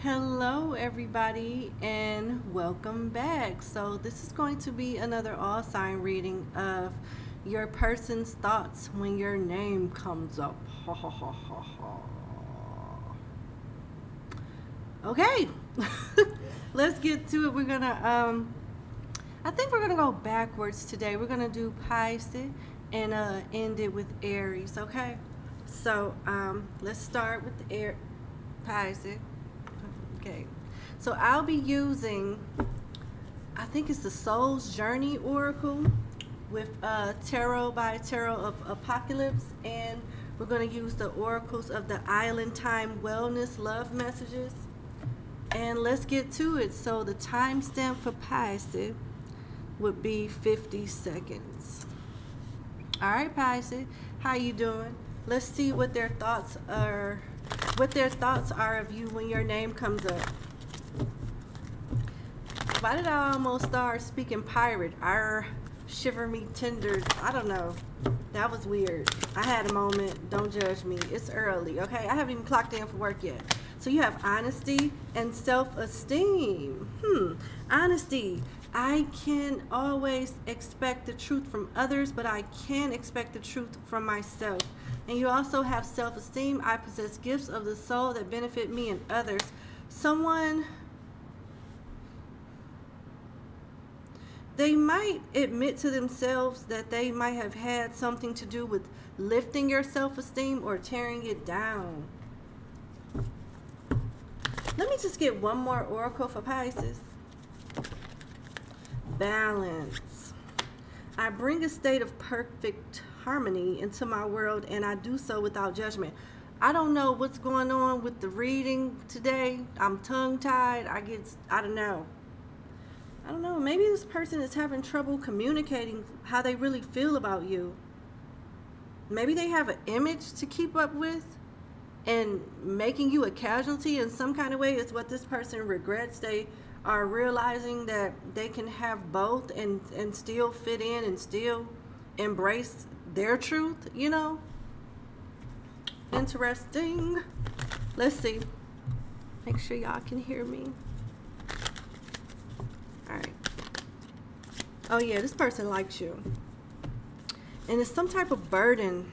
Hello everybody and welcome back. So this is going to be another all sign reading of your person's thoughts when your name comes up. Ha ha ha ha ha. Okay. Let's get to it. We're gonna I think we're gonna go backwards today. We're gonna do Pisces and end it with Aries, okay? So let's start with the Pisces. Okay, so I'll be using, I think it's the Soul's Journey Oracle with Tarot by Tarot of Apocalypse, and we're going to use the oracles of the Island Time Wellness Love Messages. And let's get to it. So the timestamp for Pisces would be 50 seconds. All right, Pisces, how you doing? Let's see what their thoughts are. What their thoughts are of you when your name comes up. Why did I almost start speaking pirate? Arr, shiver me tenders. I don't know. That was weird. I had a moment. Don't judge me. It's early, okay? I haven't even clocked in for work yet. So you have honesty and self-esteem. Honesty. I can always expect the truth from others, but I can expect the truth from myself. And you also have self-esteem. I possess gifts of the soul that benefit me and others. Someone, they might admit to themselves that they might have had something to do with lifting your self-esteem or tearing it down. Let me just get one more oracle for Pisces. Balance. I bring a state of perfect harmony into my world, and I do so without judgment. I don't know what's going on with the reading today. I'm tongue-tied. I don't know. Maybe this person is having trouble communicating how they really feel about you. Maybe they have an image to keep up with, and making you a casualty in some kind of way is what this person regrets. They are realizing that they can have both and still fit in and still embrace their truth, you know? Interesting. Let's see. Make sure y'all can hear me. All right. Oh yeah, this person likes you. And it's some type of burden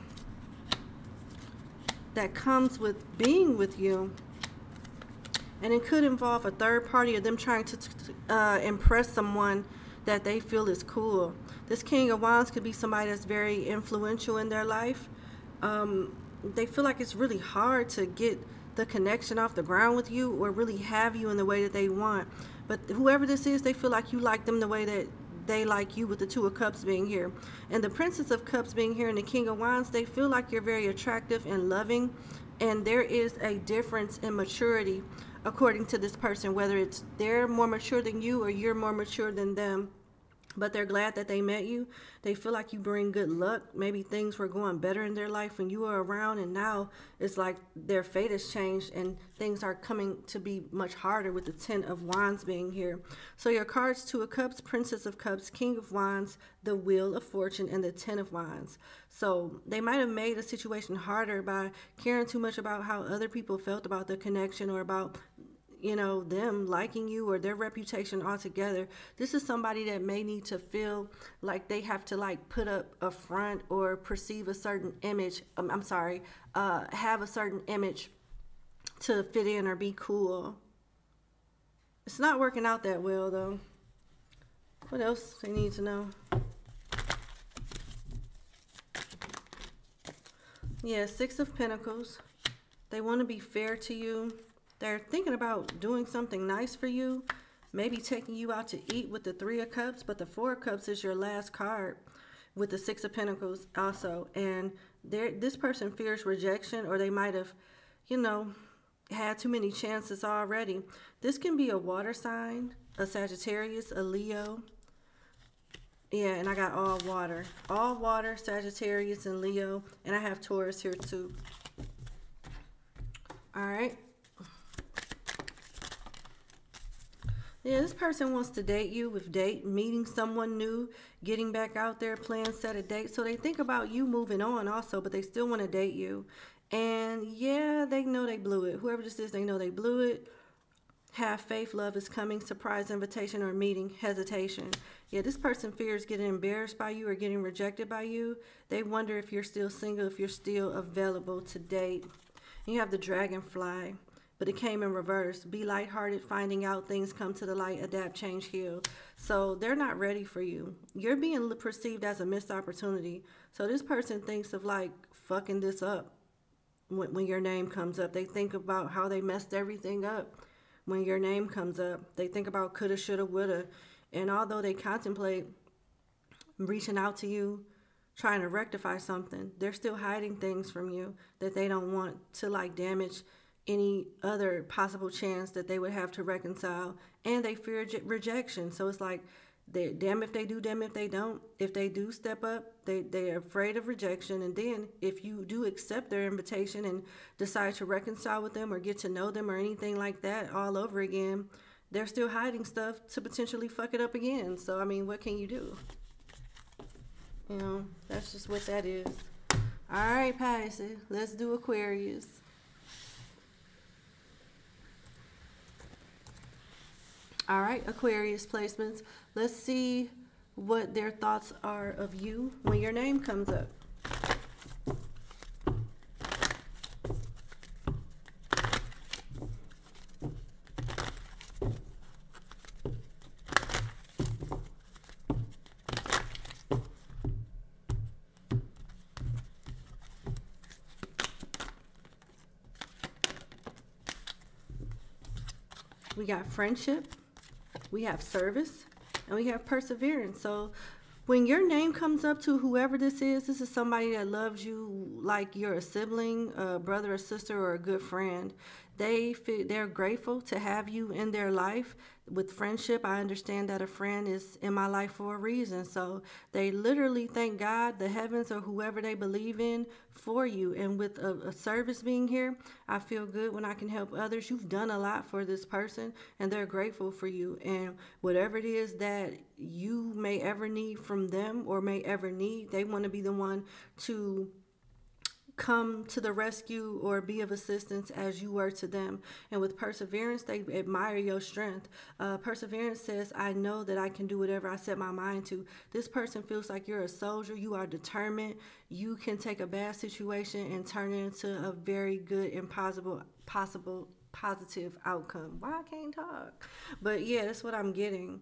that comes with being with you. And it could involve a third party or them trying to impress someone that they feel is cool. This King of Wands could be somebody that's very influential in their life. They feel like it's really hard to get the connection off the ground with you or really have you in the way that they want. But whoever this is, they feel like you like them the way that they like you, with the Two of Cups being here. And the Princess of Cups being here and the King of Wands, they feel like you're very attractive and loving. And there is a difference in maturity according to this person, whether it's they're more mature than you or you're more mature than them. But they're glad that they met you. They feel like you bring good luck. Maybe things were going better in their life when you were around, and now it's like their fate has changed and things are coming to be much harder with the Ten of Wands being here. So your cards: Two of Cups, Princess of Cups, King of Wands, the Wheel of Fortune, and the Ten of Wands. So they might have made a situation harder by caring too much about how other people felt about the connection or about, you know, them liking you or their reputation altogether. This is somebody that may need to feel like they have to like put up a front or perceive a certain image. Have a certain image to fit in or be cool. It's not working out that well though. What else they need to know? Yeah, Six of Pentacles. They want to be fair to you. They're thinking about doing something nice for you, maybe taking you out to eat with the Three of Cups, but the Four of Cups is your last card with the Six of Pentacles also. And this person fears rejection, or they might have, you know, had too many chances already. This can be a water sign, a Sagittarius, a Leo. Yeah, and I got all water, Sagittarius and Leo, and I have Taurus here too. All right. Yeah, this person wants to date you with meeting someone new, getting back out there, plan, set a date. So they think about you moving on also, but they still want to date you. And yeah, they know they blew it. Whoever this is, they know they blew it. Have faith, love is coming, surprise invitation or meeting, hesitation. Yeah, this person fears getting embarrassed by you or getting rejected by you. They wonder if you're still single, if you're still available to date. And you have the dragonfly, but it came in reverse. Be lighthearted, finding out things come to the light, adapt, change, heal. So they're not ready for you. You're being perceived as a missed opportunity. So this person thinks of like fucking this up when your name comes up. They think about how they messed everything up. When your name comes up, they think about coulda, shoulda, woulda. And although they contemplate reaching out to you, trying to rectify something, they're still hiding things from you that they don't want to like damage any other possible chance that they would have to reconcile. And they fear rejection. So it's like, damn if they do, damn if they don't. If they do step up, they're afraid of rejection. And then if you do accept their invitation and decide to reconcile with them or get to know them or anything like that all over again, they're still hiding stuff to potentially fuck it up again. So, I mean, what can you do? You know, that's just what that is. All right, Pisces, let's do Aquarius. All right, Aquarius placements. Let's see what their thoughts are of you when your name comes up. We got friendship. We have service, and we have perseverance. So when your name comes up to whoever this is somebody that loves you like you're a sibling, a brother or sister, or a good friend. They're grateful to have you in their life. With friendship, I understand that a friend is in my life for a reason. So they literally thank God, the heavens, or whoever they believe in for you. And with a service being here, I feel good when I can help others. You've done a lot for this person, and they're grateful for you. And whatever it is that you may ever need from them or may ever need, they want to be the one to come to the rescue or be of assistance as you were to them. And with perseverance, they admire your strength. Perseverance says, I know that I can do whatever I set my mind to. This person feels like you're a soldier. You are determined. You can take a bad situation and turn it into a very good and positive outcome. Why I can't talk? But yeah, that's what I'm getting.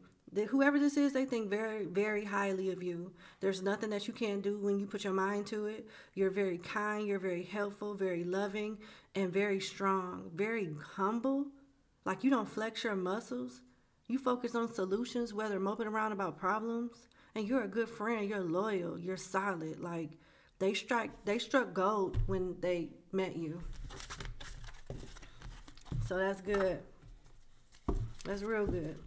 Whoever this is, they think very, very highly of you. There's nothing that you can't do when you put your mind to it. You're very kind, you're very helpful, very loving, and very strong, very humble. Like you don't flex your muscles. You focus on solutions, whether moping around about problems. And you're a good friend, you're loyal, you're solid. Like they struck gold when they met you. So that's good. That's real good.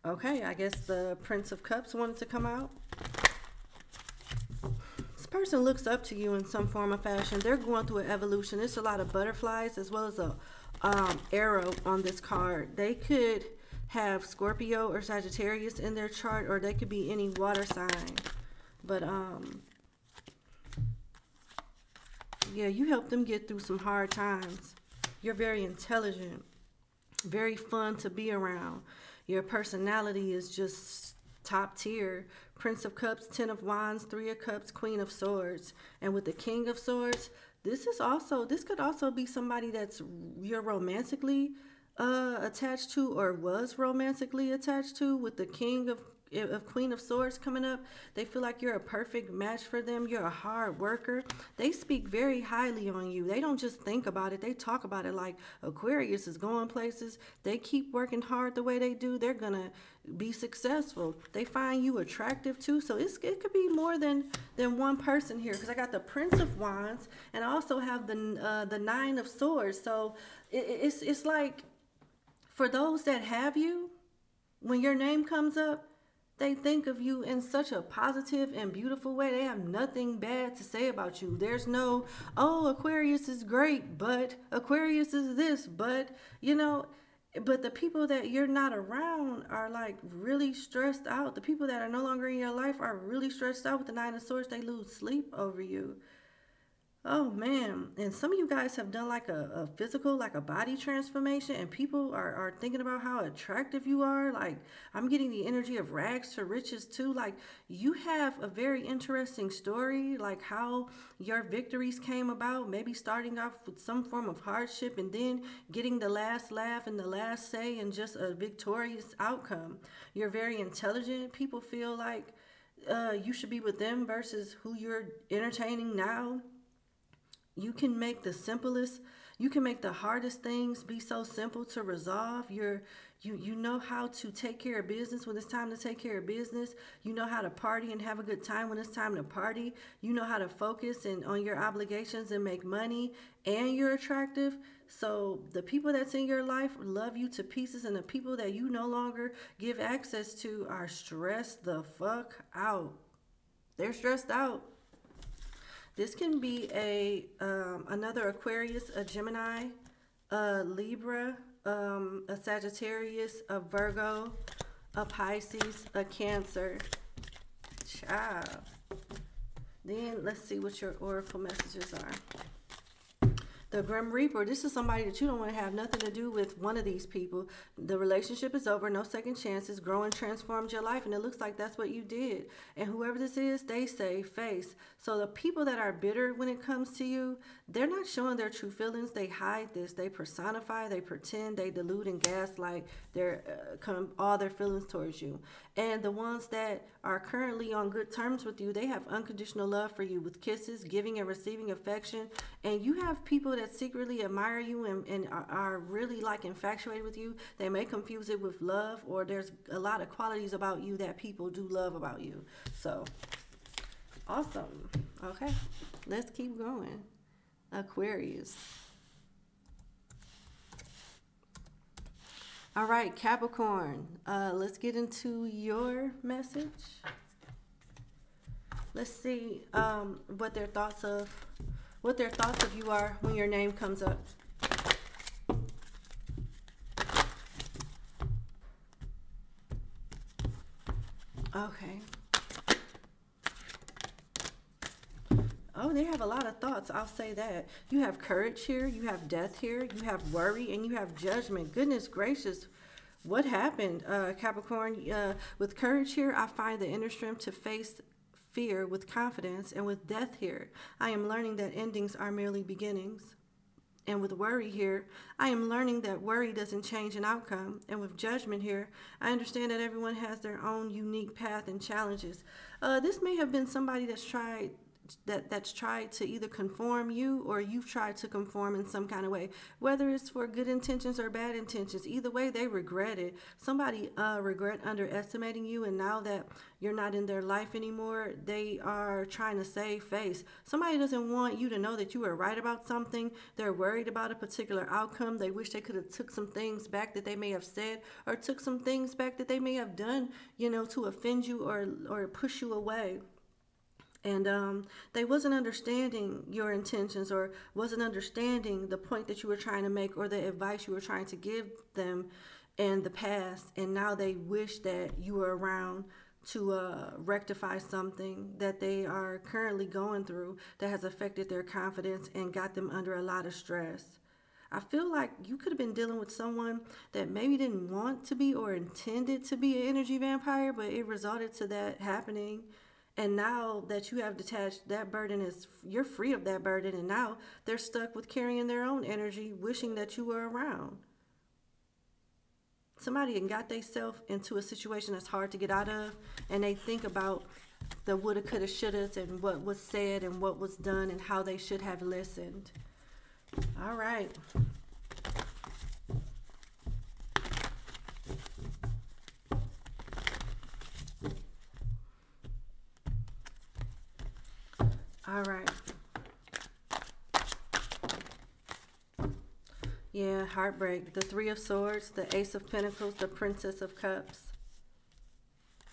Okay, I guess the Prince of Cups wanted to come out. This person looks up to you in some form or fashion. They're going through an evolution. There's a lot of butterflies as well as a arrow on this card. They could have Scorpio or Sagittarius in their chart, or they could be any water sign. But yeah, you help them get through some hard times. You're very intelligent, very fun to be around. Your personality is just top tier. Prince of Cups, Ten of Wands, Three of Cups, Queen of Swords. And with the King of Swords, this could also be somebody that's you're romantically attached to or was romantically attached to. With the King of Queen of Swords coming up, they feel like you're a perfect match for them. You're a hard worker. They speak very highly on you. They don't just think about it. They talk about it like Aquarius is going places. They keep working hard the way they do. They're going to be successful. They find you attractive too. So it could be more than one person here, because I got the Prince of Wands and I also have the Nine of Swords. So it's like for those that have you, when your name comes up, they think of you in such a positive and beautiful way. They have nothing bad to say about you. There's no, oh, Aquarius is great, but Aquarius is this, but, you know, but the people that you're not around are like really stressed out. The people that are no longer in your life are really stressed out with the Nine of Swords. They lose sleep over you. Oh man, and some of you guys have done like a physical, like a body transformation, and people are thinking about how attractive you are. Like, I'm getting the energy of rags to riches too. Like, you have a very interesting story, like how your victories came about, maybe starting off with some form of hardship and then getting the last laugh and the last say and just a victorious outcome. You're very intelligent. People feel like you should be with them versus who you're entertaining now. You can make the simplest, you can make the hardest things be so simple to resolve. You know how to take care of business when it's time to take care of business. You know how to party and have a good time when it's time to party. You know how to focus and on your obligations and make money, and you're attractive. So the people that's in your life love you to pieces, and the people that you no longer give access to are stressed the fuck out. They're stressed out. This can be another Aquarius, a Gemini, a Libra, a Sagittarius, a Virgo, a Pisces, a Cancer. Child. Then let's see what your oracle messages are. The Grim Reaper, this is somebody that you don't want to have nothing to do with. One of these people. The relationship is over, no second chances, grow and transformed your life, and it looks like that's what you did. And whoever this is, they say face. So the people that are bitter when it comes to you, they're not showing their true feelings. They hide this. They personify, they pretend, they delude and gaslight all their feelings towards you. And the ones that are currently on good terms with you, they have unconditional love for you with kisses, giving and receiving affection. And you have people that secretly admire you and are really like infatuated with you. They may confuse it with love, or there's a lot of qualities about you that people do love about you. So awesome. Okay, let's keep going. Aquarius. All right, Capricorn, let's get into your message. Let's see what their thoughts of you are when your name comes up. Okay. Oh, they have a lot of thoughts. I'll say that. You have courage here. You have death here. You have worry, and you have judgment. Goodness gracious. What happened, Capricorn? With courage here, I find the inner strength to face fear with confidence. And with death here, I am learning that endings are merely beginnings. And with worry here, I am learning that worry doesn't change an outcome. And with judgment here, I understand that everyone has their own unique path and challenges. This may have been somebody that's tried to either conform you, or you've tried to conform in some kind of way, whether it's for good intentions or bad intentions. Either way, they regret it. Somebody regret underestimating you, and now that you're not in their life anymore, they are trying to save face. Somebody doesn't want you to know that you were right about something. They're worried about a particular outcome. They wish they could have took some things back that they may have said, or took some things back that they may have done, to offend you or push you away. And they wasn't understanding your intentions, or wasn't understanding the point that you were trying to make, or the advice you were trying to give them in the past. And now they wish that you were around to rectify something that they are currently going through that has affected their confidence and got them under a lot of stress. I feel like you could have been dealing with someone that maybe didn't want to be or intended to be an energy vampire, but it resulted to that happening. And now that you have detached, that burden you're free of that burden, and now they're stuck with carrying their own energy, wishing that you were around. Somebody got themselves into a situation that's hard to get out of, and they think about the woulda, coulda, shouldas, and what was said and what was done and how they should have listened. All right. All right. Yeah, heartbreak. The Three of Swords, the Ace of Pentacles, the Princess of Cups,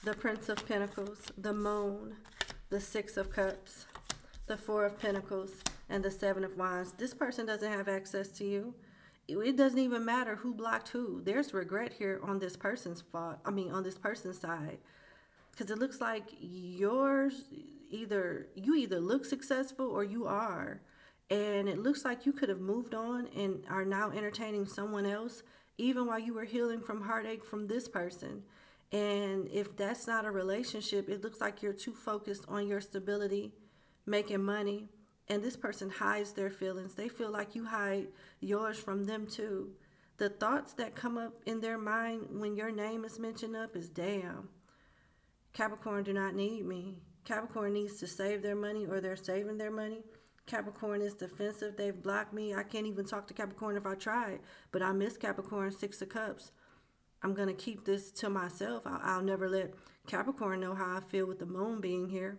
the Prince of Pentacles, the Moon, the Six of Cups, the Four of Pentacles, and the Seven of Wands. This person doesn't have access to you. It doesn't even matter who blocked who. There's regret here on this person's on this person's side. Because it looks like you either look successful, or you are. And it looks like you could have moved on and are now entertaining someone else, even while you were healing from heartache from this person. And if that's not a relationship, it looks like you're too focused on your stability, making money, and this person hides their feelings. They feel like you hide yours from them too. The thoughts that come up in their mind when your name is mentioned up is, damn, Capricorn do not need me. Capricorn needs to save their money, or they're saving their money. Capricorn is defensive. They've blocked me. I can't even talk to Capricorn if I tried. But I miss Capricorn, 6 of Cups. I'm going to keep this to myself. I'll never let Capricorn know how I feel with the moon being here.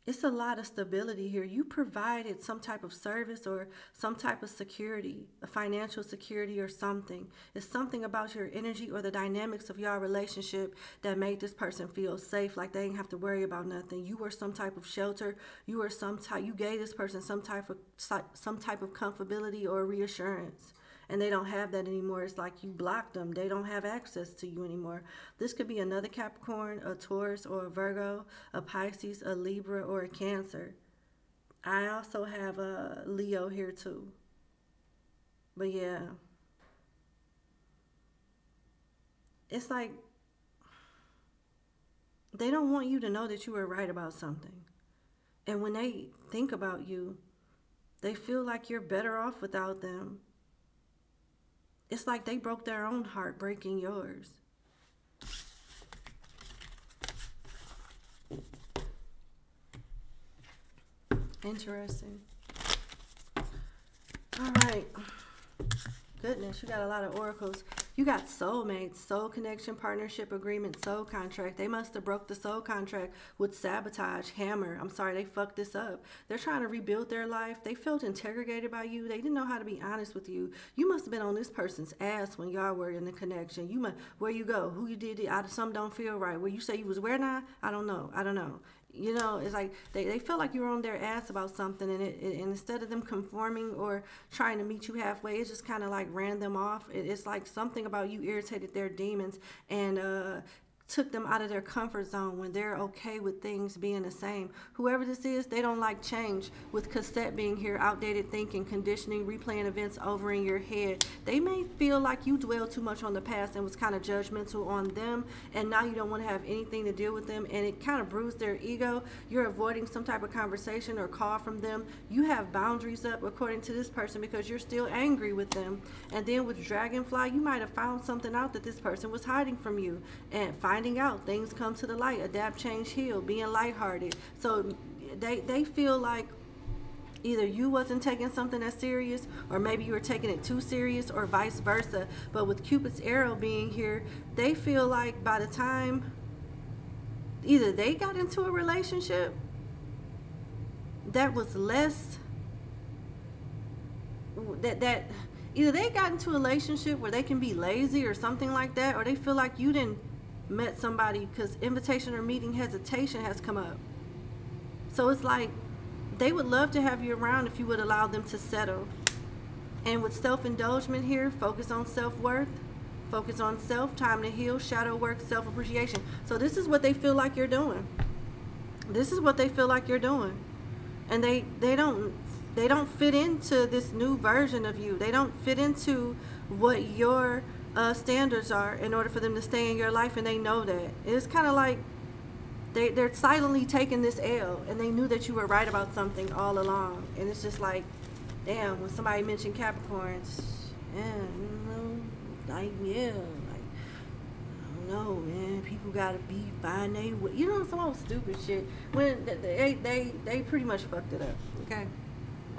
It's a lot of stability here. You provided some type of service or some type of security, a financial security or something. It's something about your energy or the dynamics of your relationship that made this person feel safe, like they didn't have to worry about nothing. You were some type of shelter. You gave this person some type of comfortability or reassurance. And they don't have that anymore. It's like you blocked them. They don't have access to you anymore. This could be another Capricorn, a Taurus, or a Virgo, a Pisces, a Libra, or a Cancer. I also have a Leo here too. But yeah. It's like they don't want you to know that you were right about something. And when they think about you, they feel like you're better off without them. It's like they broke their own heart breaking yours. Interesting. All right. Goodness, you got a lot of oracles. You got soulmates, soul connection, partnership agreement, soul contract. They must have broke the soul contract with sabotage, hammer. I'm sorry, they fucked this up. They're trying to rebuild their life. They felt interrogated by you. They didn't know how to be honest with you. You must have been on this person's ass when y'all were in the connection. Where you go, who you did it, some don't feel right. Where you say you was where now? I don't know. You know, it's like they felt like you were on their ass about something, and and instead of them conforming or trying to meet you halfway, it just kind of like ran them off. It's like something about you irritated their demons and took them out of their comfort zone when they're okay with things being the same. Whoever this is, they don't like change. With cassette being here, outdated thinking, conditioning, replaying events over in your head. They may feel like you dwelled too much on the past and was kind of judgmental on them, and now you don't want to have anything to deal with them, and it kind of bruised their ego. You're avoiding some type of conversation or call from them. You have boundaries up according to this person because you're still angry with them. And then with Dragonfly, you might have found something out that this person was hiding from you, and finding out things come to the light. Adapt, change, heal, being lighthearted. So they feel like either you wasn't taking something as serious, or maybe you were taking it too serious, or vice versa. But with Cupid's arrow being here, they feel like by the time either they got into a relationship that was less that either they got into a relationship where they can be lazy or something like that, or they feel like you didn't met somebody, because invitation or meeting hesitation has come up. So it's like they would love to have you around if you would allow them to settle. And with self-indulgence here, focus on self-worth, focus on self, time to heal, shadow work, self-appreciation. So this is what they feel like you're doing. This is what they feel like you're doing. And they don't fit into this new version of you. They don't fit into what your standards are in order for them to stay in your life, and they know that. It's kind of like they're silently taking this L, and they knew that you were right about something all along. And it's just like, damn, when somebody mentioned Capricorns, yeah, I don't know, man, people gotta be fine, some old stupid shit. When they pretty much fucked it up. Okay,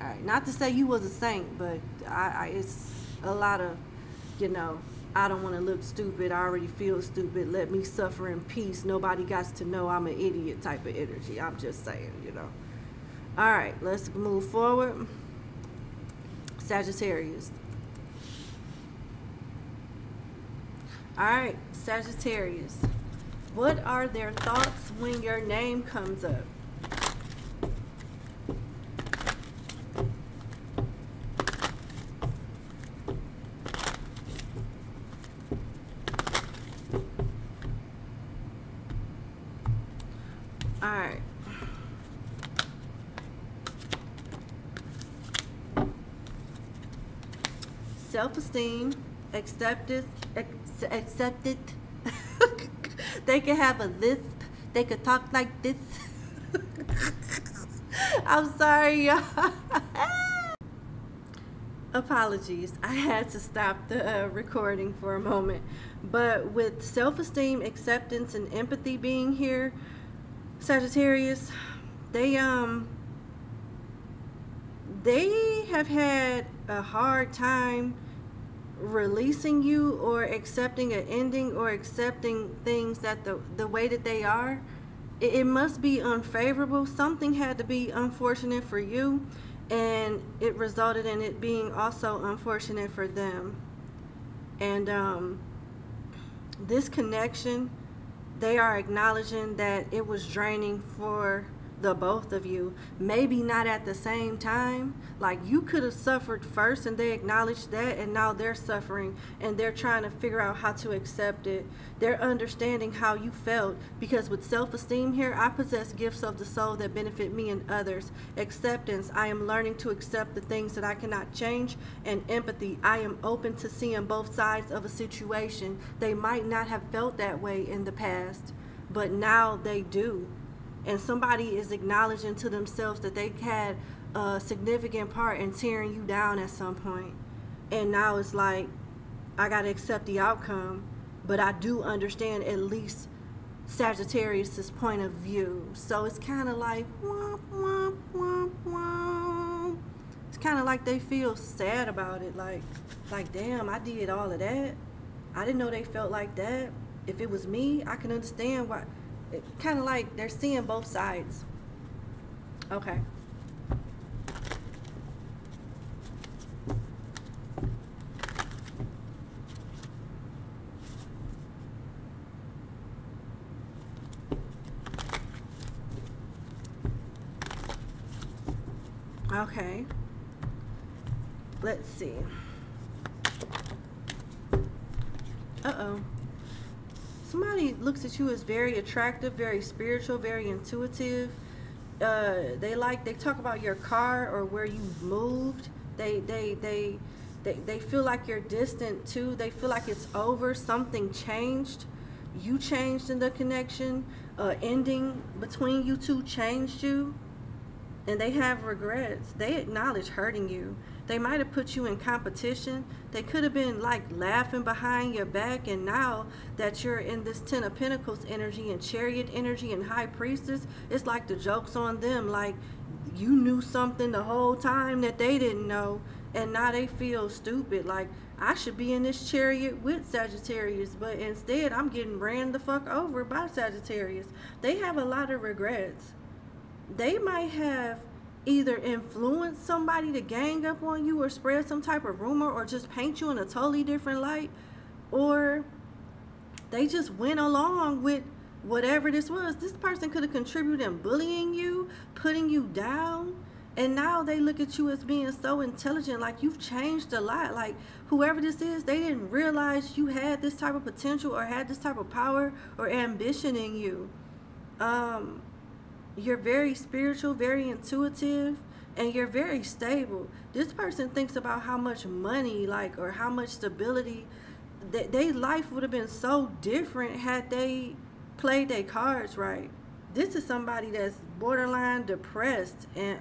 all right, not to say you was a saint, but it's a lot of, I don't want to look stupid. I already feel stupid. Let me suffer in peace. Nobody got to know I'm an idiot type of energy. I'm just saying, All right, let's move forward. Sagittarius. All right, Sagittarius. What are their thoughts when your name comes up? Alright. self-esteem, accepted. They can have a lisp. They could talk like this. I'm sorry, y'all. Apologies. I had to stop the recording for a moment. But with self-esteem, acceptance, and empathy being here, Sagittarius, they have had a hard time releasing you or accepting an ending or accepting things that the way that they are. It must be unfavorable. Something had to be unfortunate for you, and it resulted in it being also unfortunate for them. And this connection, they are acknowledging that it was draining for the both of you. Maybe not at the same time. Like, you could have suffered first and they acknowledged that, and now they're suffering and they're trying to figure out how to accept it. They're understanding how you felt, because with self-esteem here, I possess gifts of the soul that benefit me and others. Acceptance, I am learning to accept the things that I cannot change. And empathy, I am open to seeing both sides of a situation. They might not have felt that way in the past, but now they do. And somebody is acknowledging to themselves that they had a significant part in tearing you down at some point. And now it's like, I got to accept the outcome, but I do understand at least Sagittarius's point of view. So it's kind of like, womp, womp, womp, womp. It's kind of like they feel sad about it. Like, damn, I did all of that. I didn't know they felt like that. If it was me, I can understand why. Kind of like they're seeing both sides. Okay. Okay. Let's see. Uh-oh. Somebody looks at you as very attractive, very spiritual, very intuitive. They talk about your car or where you moved. They feel like you're distant too. They feel like it's over. Something changed. You changed in the connection. Ending between you two changed you. And they have regrets. They acknowledge hurting you. They might have put you in competition. They could have been like laughing behind your back, and now that you're in this Ten of Pentacles energy and Chariot energy and High Priestess, it's like the joke's on them. Like, you knew something the whole time that they didn't know, and now they feel stupid. Like, I should be in this Chariot with Sagittarius, but instead I'm getting ran the fuck over by Sagittarius. They have a lot of regrets. They might have either influence somebody to gang up on you or spread some type of rumor or just paint you in a totally different light, or they just went along with whatever this was. This person could have contributed in bullying you, putting you down, and now they look at you as being so intelligent. Like, you've changed a lot. Like, whoever this is, they didn't realize you had this type of potential or had this type of power or ambition in you. You're very spiritual, very intuitive, and you're very stable. This person thinks about how much money, like, or how much stability, their life would have been so different had they played their cards right. This is somebody that's borderline depressed, and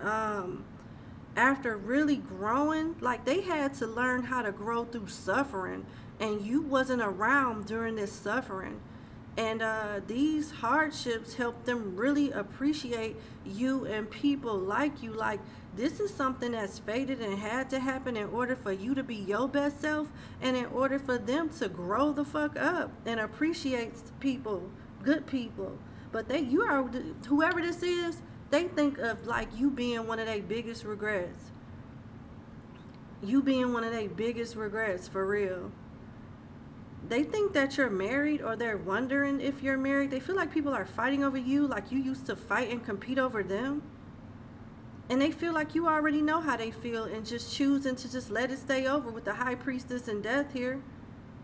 after really growing, like, they had to learn how to grow through suffering, and you wasn't around during this suffering. And these hardships help them really appreciate you and people like you. Like, this is something that's fated and had to happen in order for you to be your best self, and in order for them to grow the fuck up and appreciate people, good people. But you are, whoever this is, they think of like you being one of their biggest regrets. You being one of their biggest regrets, for real. They think that you're married, or they're wondering if you're married. They feel like people are fighting over you, like you used to fight and compete over them. And they feel like you already know how they feel and just choosing to just let it stay over with the High Priestess and Death here.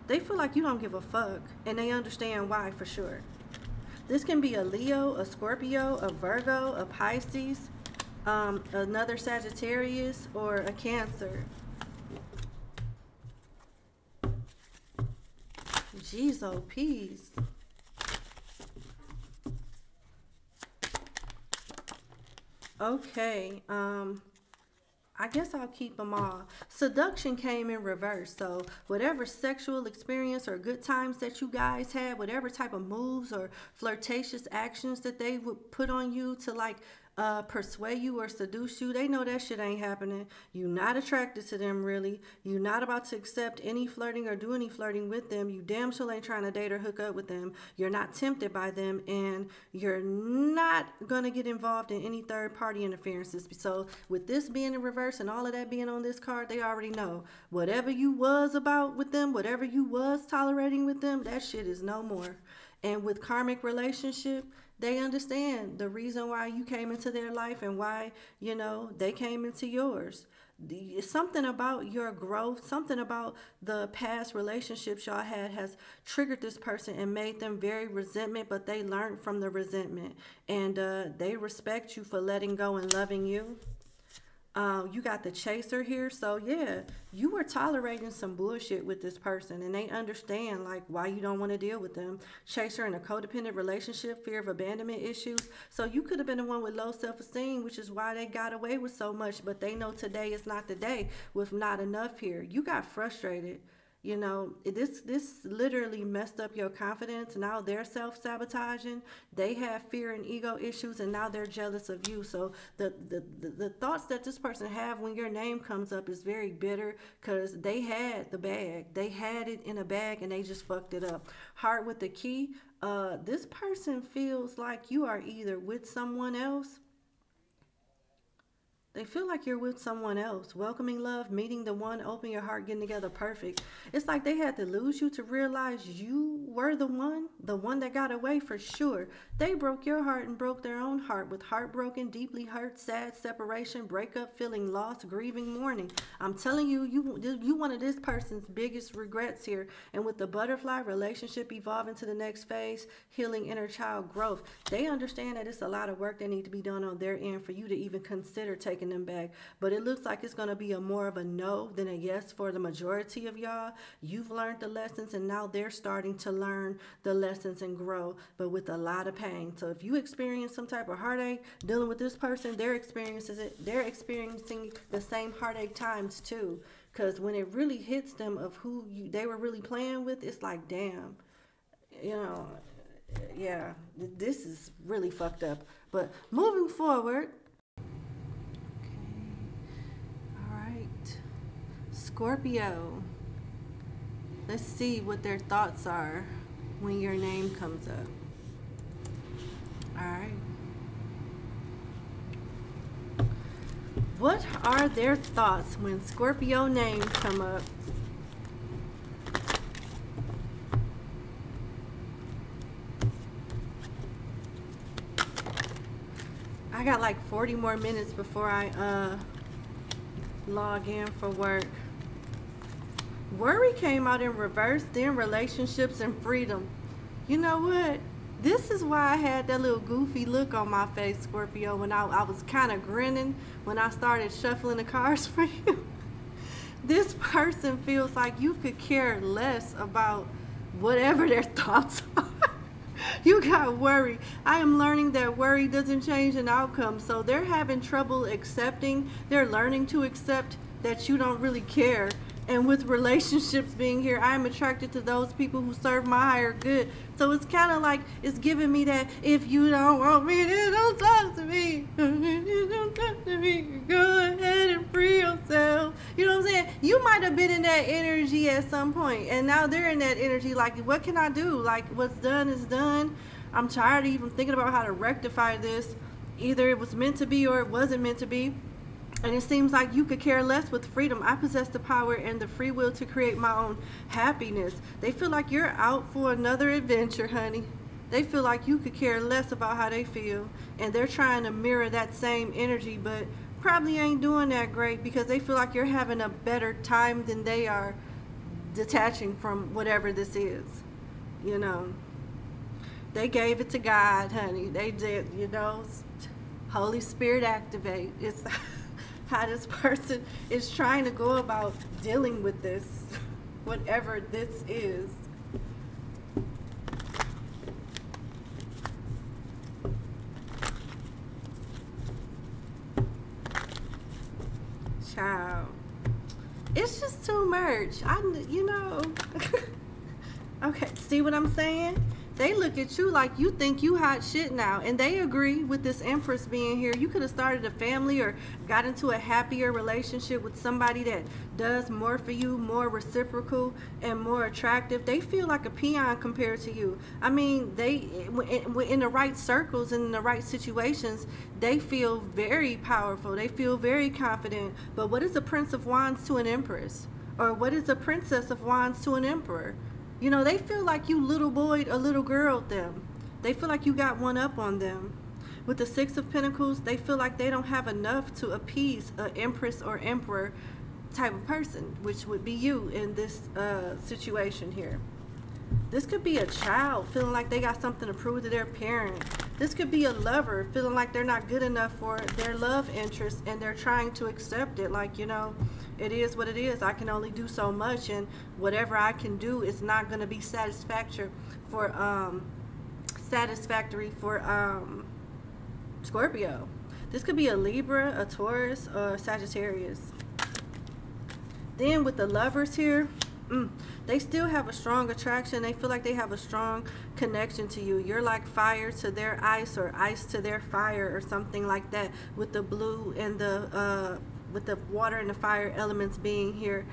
They feel like you don't give a fuck, and they understand why, for sure. This can be a Leo, a Scorpio, a Virgo, a Pisces, another Sagittarius, or a Cancer. Jeez, oh, peas. Okay, I guess I'll keep them all. Seduction came in reverse. So whatever sexual experience or good times that you guys had, whatever type of moves or flirtatious actions that they would put on you to like persuade you or seduce you, they know that shit ain't happening. You're not attracted to them, really. You're not about to accept any flirting or do any flirting with them. You damn sure ain't trying to date or hook up with them. You're not tempted by them, and you're not gonna get involved in any third party interferences. So with this being in reverse and all of that being on this card, they already know whatever you was about with them, whatever you was tolerating with them, that shit is no more. And with karmic relationship, they understand the reason why you came into their life and why, you know, they came into yours. Something about your growth, something about the past relationships y'all had has triggered this person and made them very resentment, but they learned from the resentment. And they respect you for letting go and loving you. You got the chaser here. So yeah, you were tolerating some bullshit with this person, and they understand like why you don't want to deal with them. Chaser in a codependent relationship, fear of abandonment issues. So you could have been the one with low self-esteem, which is why they got away with so much, but they know today is not the day with not enough here. You got frustrated. You know, this literally messed up your confidence. Now they're self-sabotaging. They have fear and ego issues, and now they're jealous of you. So the thoughts that this person have when your name comes up is very bitter, because they had the bag. They had it in a bag, and they just fucked it up. Heart with the key. This person feels like you are either with someone else. They feel like you're with someone else. Welcoming love, meeting the one, open your heart, getting together, perfect. It's like they had to lose you to realize you were the one that got away for sure. They broke your heart and broke their own heart with heartbroken, deeply hurt, sad, separation, breakup, feeling lost, grieving, mourning. I'm telling you, you one of this person's biggest regrets here. And with the butterfly, relationship evolving to the next phase, healing inner child growth. They understand that it's a lot of work that needs to be done on their end for you to even consider taking them back. But it looks like it's going to be more of a no than a yes for the majority of y'all. You've learned the lessons, and now they're starting to learn the lessons and grow, but with a lot of pain. So if you experience some type of heartache dealing with this person, they're experiencing the same heartache times two. Because when it really hits them of who they were really playing with, it's like, damn, you know, yeah, this is really fucked up. But moving forward, Scorpio, let's see what their thoughts are when your name comes up. All right. What are their thoughts when Scorpio names come up? I got like 40 more minutes before I log in for work. Worry came out in reverse, then relationships and freedom. You know what? This is why I had that little goofy look on my face, Scorpio, when I was kind of grinning when I started shuffling the cards for you. This person feels like you could care less about whatever their thoughts are. You got worry. I am learning that worry doesn't change an outcome. So they're having trouble accepting. They're learning to accept that you don't really care. And with relationships being here, I am attracted to those people who serve my higher good. So it's kind of like it's giving me that, if you don't want me, then don't talk to me. Don't talk to me. Go ahead and free yourself. You know what I'm saying? You might have been in that energy at some point, and now they're in that energy like, what can I do? Like, what's done is done. I'm tired of even thinking about how to rectify this. Either it was meant to be or it wasn't meant to be. And it seems like you could care less with freedom. I possess the power and the free will to create my own happiness. They feel like you're out for another adventure, honey. They feel like you could care less about how they feel. And they're trying to mirror that same energy, but probably ain't doing that great because they feel like you're having a better time than they are detaching from whatever this is. You know, they gave it to God, honey. They did, you know, Holy Spirit activate. It's how this person is trying to go about dealing with this, whatever this is. Child. It's just too much. You know. Okay, see what I'm saying? They look at you like you think you hot shit now, and they agree with this Empress being here. You could have started a family or got into a happier relationship with somebody that does more for you, more reciprocal and more attractive. They feel like a peon compared to you. I mean, they in the right circles and in the right situations, they feel very powerful. They feel very confident. But what is a Prince of Wands to an Empress? Or what is a Princess of Wands to an Emperor? You know, they feel like you little boyed or little girled them. They feel like you got one up on them. With the Six of Pentacles, they feel like they don't have enough to appease an Empress or Emperor type of person, which would be you in this situation here. This could be a child feeling like they got something to prove to their parent. This could be a lover feeling like they're not good enough for their love interest and they're trying to accept it. Like, you know, it is what it is. I can only do so much, and whatever I can do is not going to be satisfactory for Scorpio. This could be a Libra, a Taurus, or a Sagittarius. Then with the lovers here, they still have a strong attraction. They feel like they have a strong connection to you. You're like fire to their ice, or ice to their fire, or something like that, with the blue and the with the water and the fire elements being here.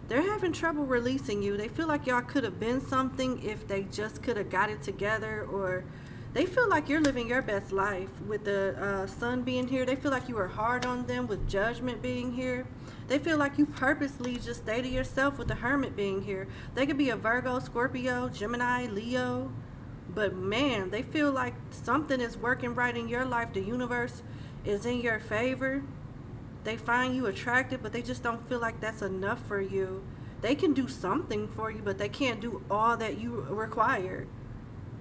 They're having trouble releasing you. They feel like y'all could have been something if they just could have got it together, or they feel like you're living your best life with the sun being here. They feel like you were hard on them with Judgment being here. They feel like you purposely just stay to yourself with the Hermit being here. They could be a Virgo, Scorpio, Gemini, Leo. But man, they feel like something is working right in your life. The universe is in your favor. They find you attractive, but they just don't feel like that's enough for you. They can do something for you, but they can't do all that you require.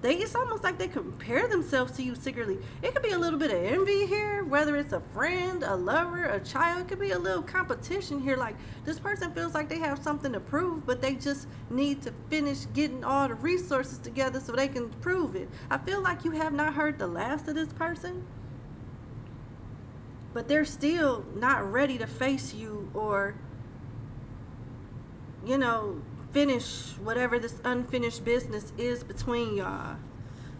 It's almost like they compare themselves to you secretly. It could be a little bit of envy here, whether it's a friend, a lover, a child. It could be a little competition here. Like, this person feels like they have something to prove, but they just need to finish getting all the resources together so they can prove it. I feel like you have not heard the last of this person, but they're still not ready to face you or, you know, finish whatever this unfinished business is between y'all.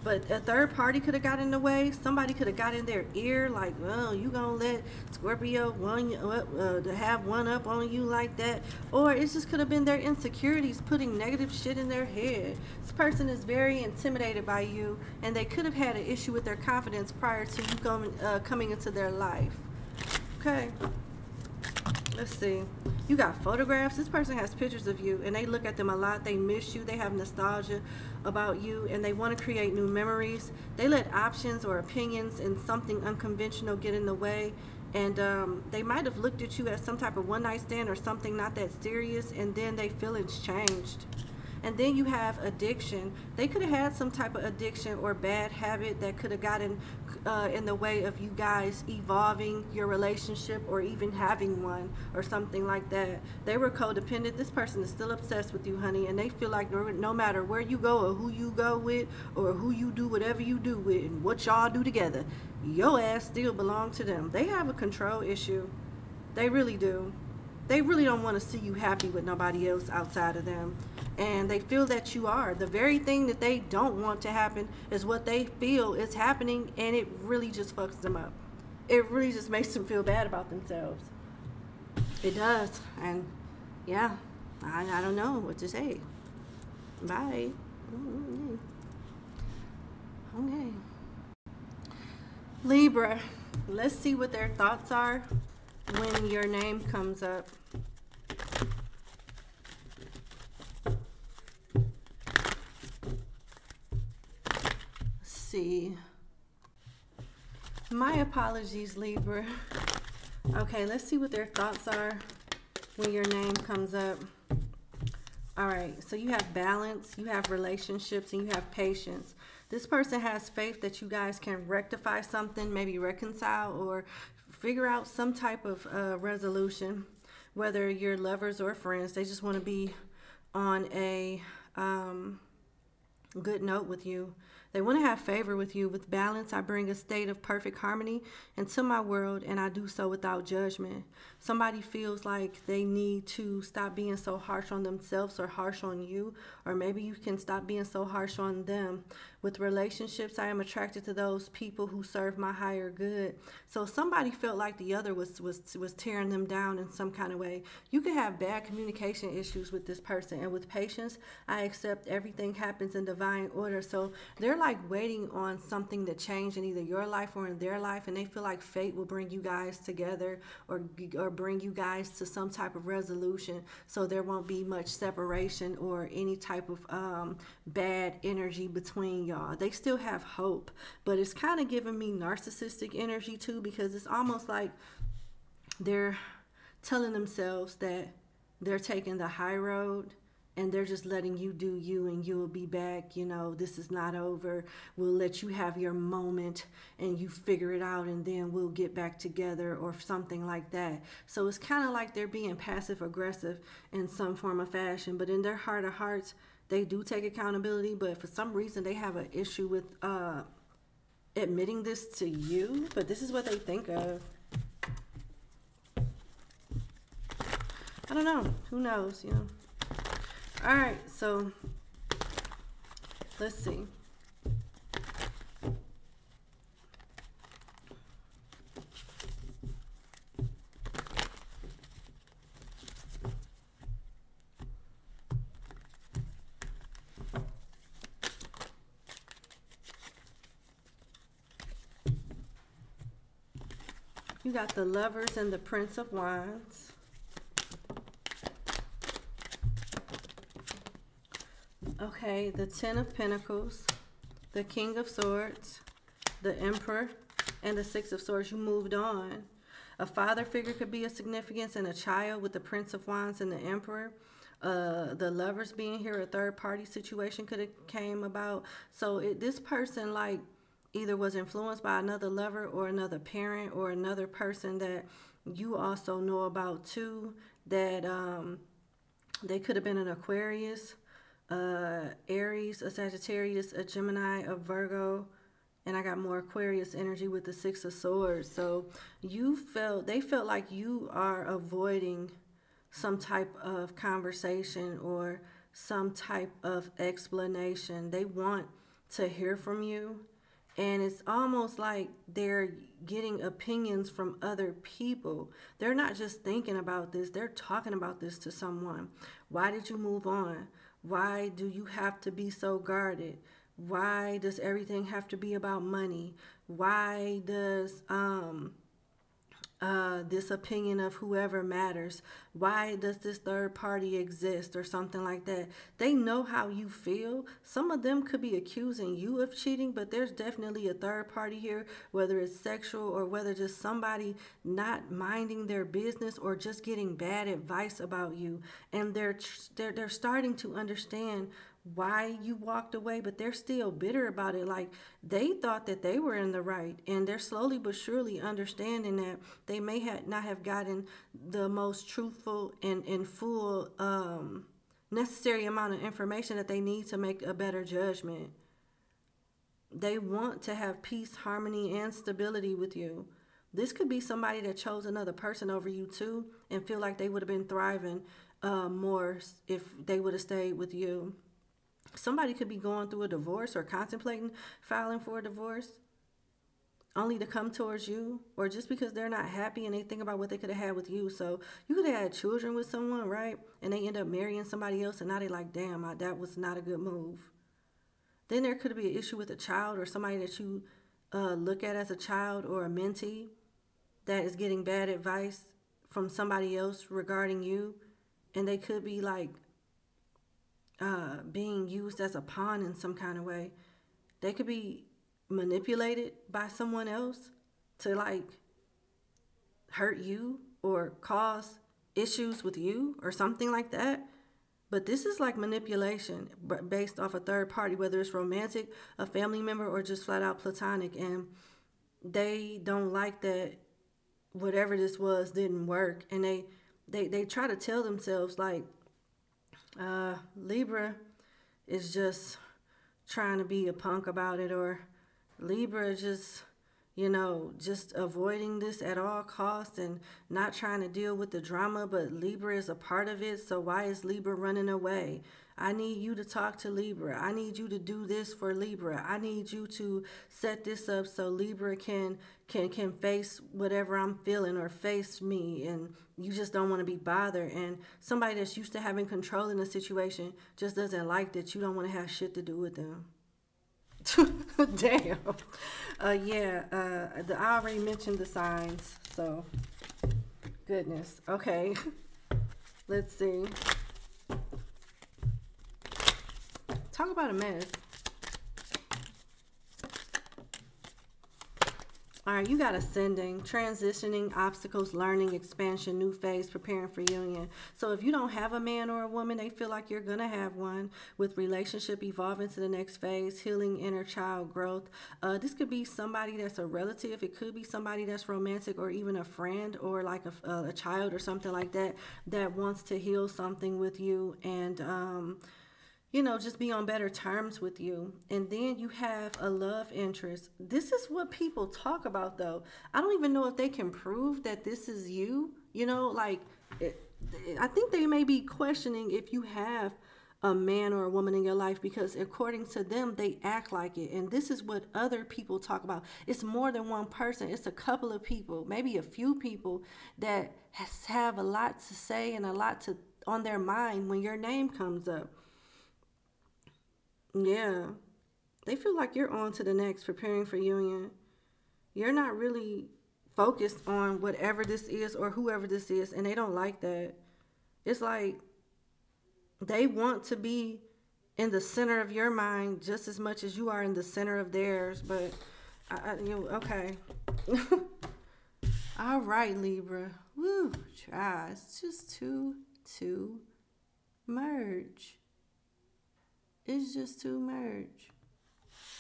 But a third party could have got in the way. Somebody could have got in their ear like, well, you gonna let Scorpio to have one up on you like that? Or it just could have been their insecurities putting negative shit in their head. This person is very intimidated by you, and they could have had an issue with their confidence prior to you coming into their life. Okay. Let's see. You got photographs. This person has pictures of you, and they look at them a lot. They miss you. They have nostalgia about you, and they want to create new memories. They let options or opinions and something unconventional get in the way, and they might have looked at you as some type of one-night stand or something not that serious, and then they feel it's changed. And then you have addiction. They could have had some type of addiction or bad habit that could have gotten in the way of you guys evolving your relationship or even having one or something like that. They were codependent. This person is still obsessed with you, honey, and they feel like no matter where you go or who you go with or who you do whatever you do with and what y'all do together, your ass still belong to them. They have a control issue. They really do. They really don't want to see you happy with nobody else outside of them. And they feel that you are. The very thing that they don't want to happen is what they feel is happening, and it really just fucks them up. It really just makes them feel bad about themselves. It does. And yeah, I don't know what to say. Bye. Okay. Libra, let's see what their thoughts are when your name comes up. See. My apologies, Libra. Okay, let's see what their thoughts are when your name comes up. All right, so you have balance, you have relationships, and you have patience. This person has faith that you guys can rectify something, maybe reconcile or figure out some type of resolution, whether you're lovers or friends. They just want to be on a good note with you. They want to have favor with you. With balance, I bring a state of perfect harmony into my world, and I do so without judgment. Somebody feels like they need to stop being so harsh on themselves or harsh on you, or maybe you can stop being so harsh on them. With relationships, I am attracted to those people who serve my higher good. So somebody felt like the other was tearing them down in some kind of way. You could have bad communication issues with this person, and with patience, I accept everything happens in divine order. So they're like waiting on something to change in either your life or in their life, and they feel like fate will bring you guys together, or bring you guys to some type of resolution, so there won't be much separation or any type of bad energy between y'all. They still have hope, but it's kind of giving me narcissistic energy too, because it's almost like they're telling themselves that they're taking the high road, and they're just letting you do you, and you'll be back. You know, this is not over. We'll let you have your moment and you figure it out, and then we'll get back together, or something like that. So it's kind of like they're being passive aggressive in some form of fashion, but in their heart of hearts, they do take accountability. But for some reason, they have an issue with admitting this to you, but this is what they think of. I don't know. Who knows, you know? All right, so let's see. You got the Lovers and the Prince of Wands. Okay, the Ten of Pentacles, the King of Swords, the Emperor, and the Six of Swords. You moved on. A father figure could be a significance, and a child with the Prince of Wands and the Emperor. The Lovers being here, a third party situation could have came about. So this person like either was influenced by another lover or another parent or another person that you also know about too, that they could have been an Aquarius, Aries, a Sagittarius, a Gemini, a Virgo, and I got more Aquarius energy with the Six of Swords. So they felt like you are avoiding some type of conversation or some type of explanation. They want to hear from you, and it's almost like they're getting opinions from other people. They're not just thinking about this, they're talking about this to someone. Why did you move on? Why do you have to be so guarded? Why does everything have to be about money? Why does this opinion of whoever matters? Why does this third party exist, or something like that? They know how you feel. Some of them could be accusing you of cheating, but there's definitely a third party here, whether it's sexual or whether just somebody not minding their business or just getting bad advice about you. And they're starting to understand why you walked away, but they're still bitter about it. Like they thought that they were in the right, and they're slowly but surely understanding that they may not have gotten the most truthful and full necessary amount of information that they need to make a better judgment. They want to have peace, harmony, and stability with you. This could be somebody that chose another person over you too, and feel like they would have been thriving more if they would have stayed with you. Somebody could be going through a divorce or contemplating filing for a divorce, only to come towards you, or just because they're not happy and they think about what they could have had with you. So you could have had children with someone, right? And they end up marrying somebody else, and now they're like, damn, that was not a good move. Then there could be an issue with a child or somebody that you look at as a child or a mentee that is getting bad advice from somebody else regarding you, and they could be like being used as a pawn in some kind of way. They could be manipulated by someone else to like hurt you or cause issues with you or something like that. But this is like manipulation based off a third party, whether it's romantic, a family member, or just flat out platonic. And they don't like that whatever this was didn't work. And they try to tell themselves like, Libra is just trying to be a punk about it, or Libra just, you know, just avoiding this at all costs and not trying to deal with the drama, but Libra is a part of it. So why is Libra running away? I need you to talk to Libra. I need you to do this for Libra. I need you to set this up so Libra can face whatever I'm feeling or face me, and you just don't want to be bothered. And somebody that's used to having control in a situation just doesn't like that you don't want to have shit to do with them. Damn. I already mentioned the signs, so goodness. Okay. Let's see. Talk about a mess. All right, you got ascending, transitioning, obstacles, learning, expansion, new phase, preparing for union. So if you don't have a man or a woman, they feel like you're going to have one, with relationship evolving to the next phase, healing, inner child growth. This could be somebody that's a relative. It could be somebody that's romantic, or even a friend, or like a child or something like that, that wants to heal something with you and, you know, just be on better terms with you. And then you have a love interest. This is what people talk about, though. I don't even know if they can prove that this is you. You know, like, I think they may be questioning if you have a man or a woman in your life, because according to them, they act like it. And this is what other people talk about. It's more than one person. It's a couple of people, maybe a few people that have a lot to say and a lot on their mind when your name comes up. Yeah, they feel like you're on to the next, preparing for union. You're not really focused on whatever this is or whoever this is, and they don't like that. It's like they want to be in the center of your mind just as much as you are in the center of theirs, but, okay. All right, Libra. Woo, try. It's just too merge. It's just too merge.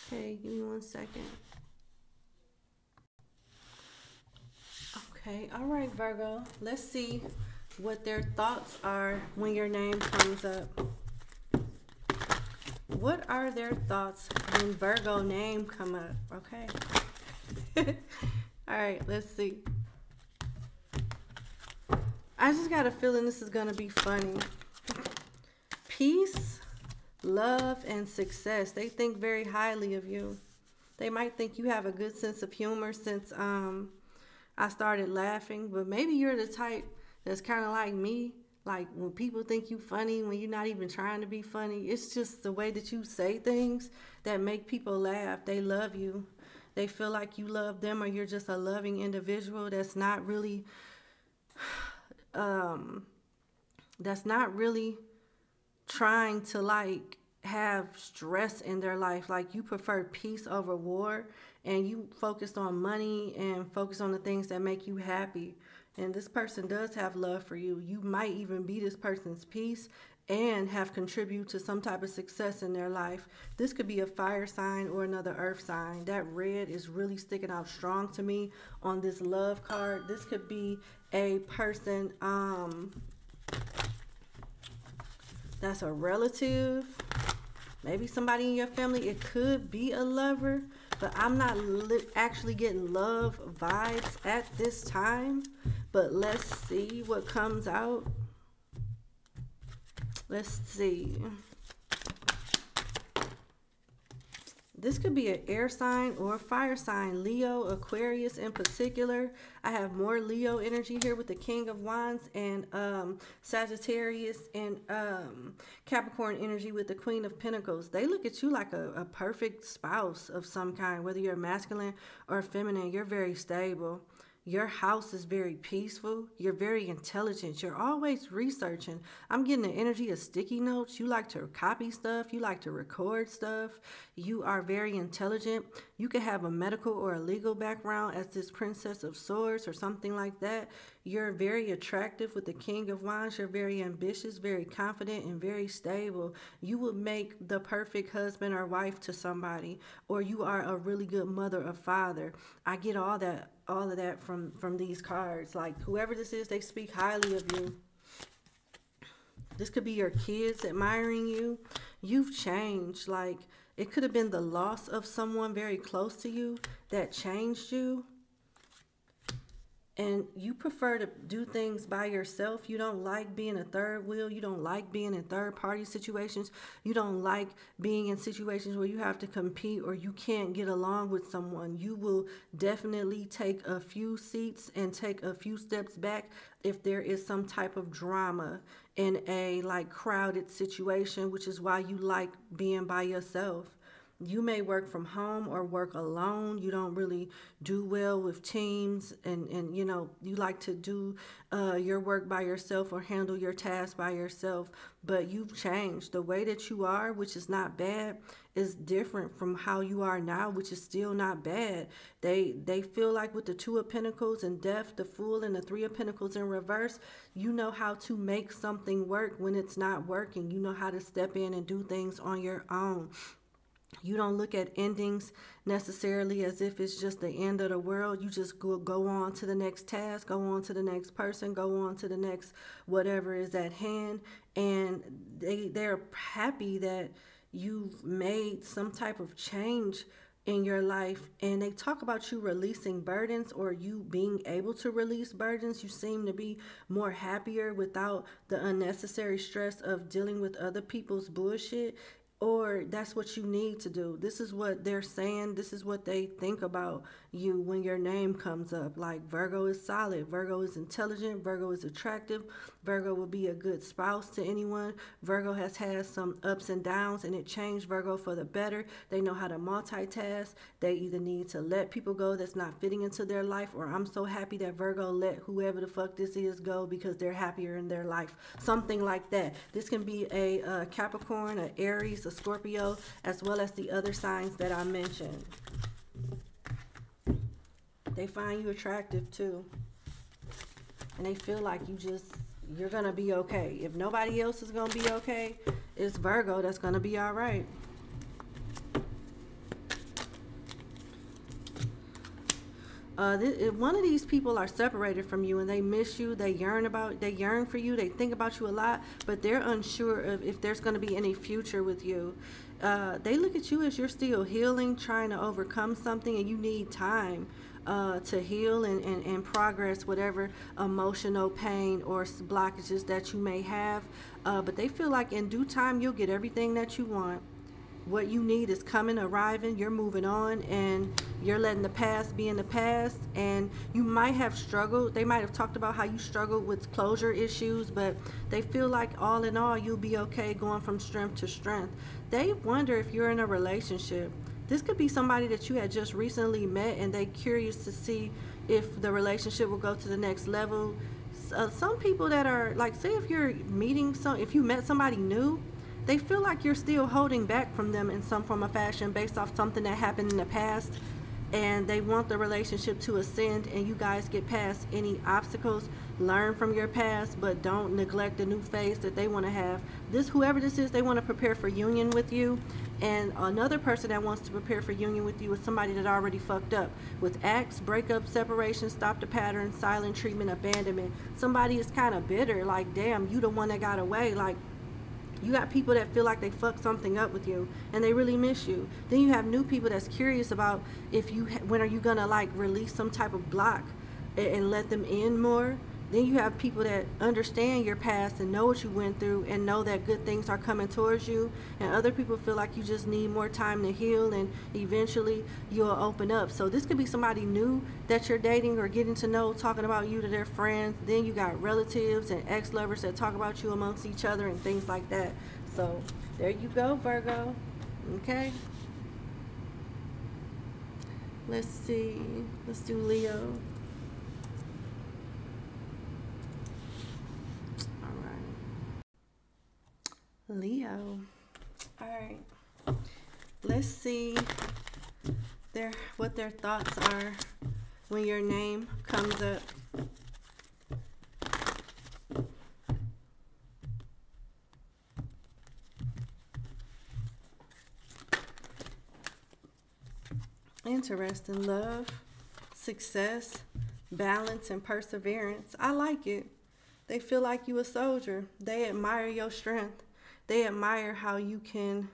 Okay, give me 1 second. Okay, all right, Virgo. Let's see what their thoughts are when your name comes up. What are their thoughts when Virgo name come up? Okay. All right, let's see. I just got a feeling this is going to be funny. Peace, love, and success. They think very highly of you. They might think you have a good sense of humor since I started laughing, but maybe you're the type that's kind of like me. Like when people think you funny when you're not even trying to be funny. It's just the way that you say things that make people laugh. They love you. They feel like you love them, or you're just a loving individual that's not really trying to like have stress in their life. Like you prefer peace over war, and you focus on money and focus on the things that make you happy. And this person does have love for you. You might even be this person's peace and have contributed to some type of success in their life. This could be a fire sign or another earth sign. That red is really sticking out strong to me on this love card. This could be a person that's a relative, maybe somebody in your family. It could be a lover, but I'm not actually getting love vibes at this time. But let's see what comes out. Let's see. This could be an air sign or a fire sign, Leo, Aquarius in particular. I have more Leo energy here with the King of Wands, and Sagittarius and Capricorn energy with the Queen of Pentacles. They look at you like a perfect spouse of some kind, whether you're masculine or feminine. You're very stable. Your house is very peaceful. You're very intelligent. You're always researching. I'm getting the energy of sticky notes. You like to copy stuff. You like to record stuff. You are very intelligent. You could have a medical or a legal background as this Princess of Swords or something like that. You're very attractive with the King of Wands. You're very ambitious, very confident, and very stable. You would make the perfect husband or wife to somebody, or you are a really good mother or father. I get all of that from these cards. Like whoever this is, they speak highly of you. This could be your kids admiring you. You've changed. Like It could have been the loss of someone very close to you that changed you. And you prefer to do things by yourself. You don't like being a third wheel. You don't like being in third party situations. You don't like being in situations where you have to compete or you can't get along with someone. You will definitely take a few seats and take a few steps back if there is some type of drama in a like crowded situation, which is why you like being by yourself. You may work from home or work alone. You don't really do well with teams, and you know, you like to do your work by yourself or handle your tasks by yourself. But you've changed. The way that you are, which is not bad, is different from how you are now, which is still not bad. They feel like with the Two of Pentacles and Death, the Fool, and the Three of Pentacles in reverse, you know how to make something work when it's not working. You know how to step in and do things on your own. You don't look at endings necessarily as if it's just the end of the world. You just go on to the next task, go on to the next person, go on to the next whatever is at hand. And they're happy that you've made some type of change in your life. And they talk about you releasing burdens or you being able to release burdens. You seem to be more happier without the unnecessary stress of dealing with other people's bullshit. Or that's what you need to do. This is what they're saying. This is what they think about you when your name comes up. Like Virgo is solid. Virgo is intelligent. Virgo is attractive. Virgo will be a good spouse to anyone. Virgo has had some ups and downs and it changed Virgo for the better. They know how to multitask. They either need to let people go that's not fitting into their life, or I'm so happy that Virgo let whoever the fuck this is go because they're happier in their life. Something like that. This can be a Capricorn, an Aries, a Scorpio, as well as the other signs that I mentioned. They find you attractive too. And they feel like you're going to be okay. If nobody else is going to be okay, it's Virgo that's going to be all right. One of these people are separated from you and they miss you. They yearn for you. They think about you a lot, but they're unsure of if there's going to be any future with you. They look at you as you're still healing, trying to overcome something, and you need time to heal and progress whatever emotional pain or blockages that you may have. But they feel like in due time you'll get everything that you want. What you need is coming, arriving, you're moving on, and you're letting the past be in the past. And you might have struggled. They might have talked about how you struggled with closure issues, but they feel like all in all, you'll be okay going from strength to strength. They wonder if you're in a relationship. This could be somebody that you had just recently met, and they're curious to see if the relationship will go to the next level. Some people that are like, say if you're meeting if you met somebody new, they feel like you're still holding back from them in some form of fashion based off something that happened in the past, and they want the relationship to ascend and you guys get past any obstacles. Learn from your past, but don't neglect the new phase that they want to have. Whoever this is, they want to prepare for union with you. And another person that wants to prepare for union with you is somebody that already fucked up with acts, breakup, separation, stop the pattern, silent treatment, abandonment. Somebody is kind of bitter, like, damn, you the one that got away. Like, you got people that feel like they fucked something up with you and they really miss you. Then you have new people that's curious about when are you gonna like release some type of block and let them in more. Then you have people that understand your past and know what you went through and know that good things are coming towards you. And other people feel like you just need more time to heal and eventually you'll open up. So this could be somebody new that you're dating or getting to know, talking about you to their friends. Then you got relatives and ex-lovers that talk about you amongst each other and things like that. So there you go, Virgo. Okay. Let's see. Let's do Leo. Leo. All right, let's see what their thoughts are when your name comes up. Interesting. Love, success, balance, and perseverance. I like it. They feel like you a soldier. They admire your strength. They admire how you can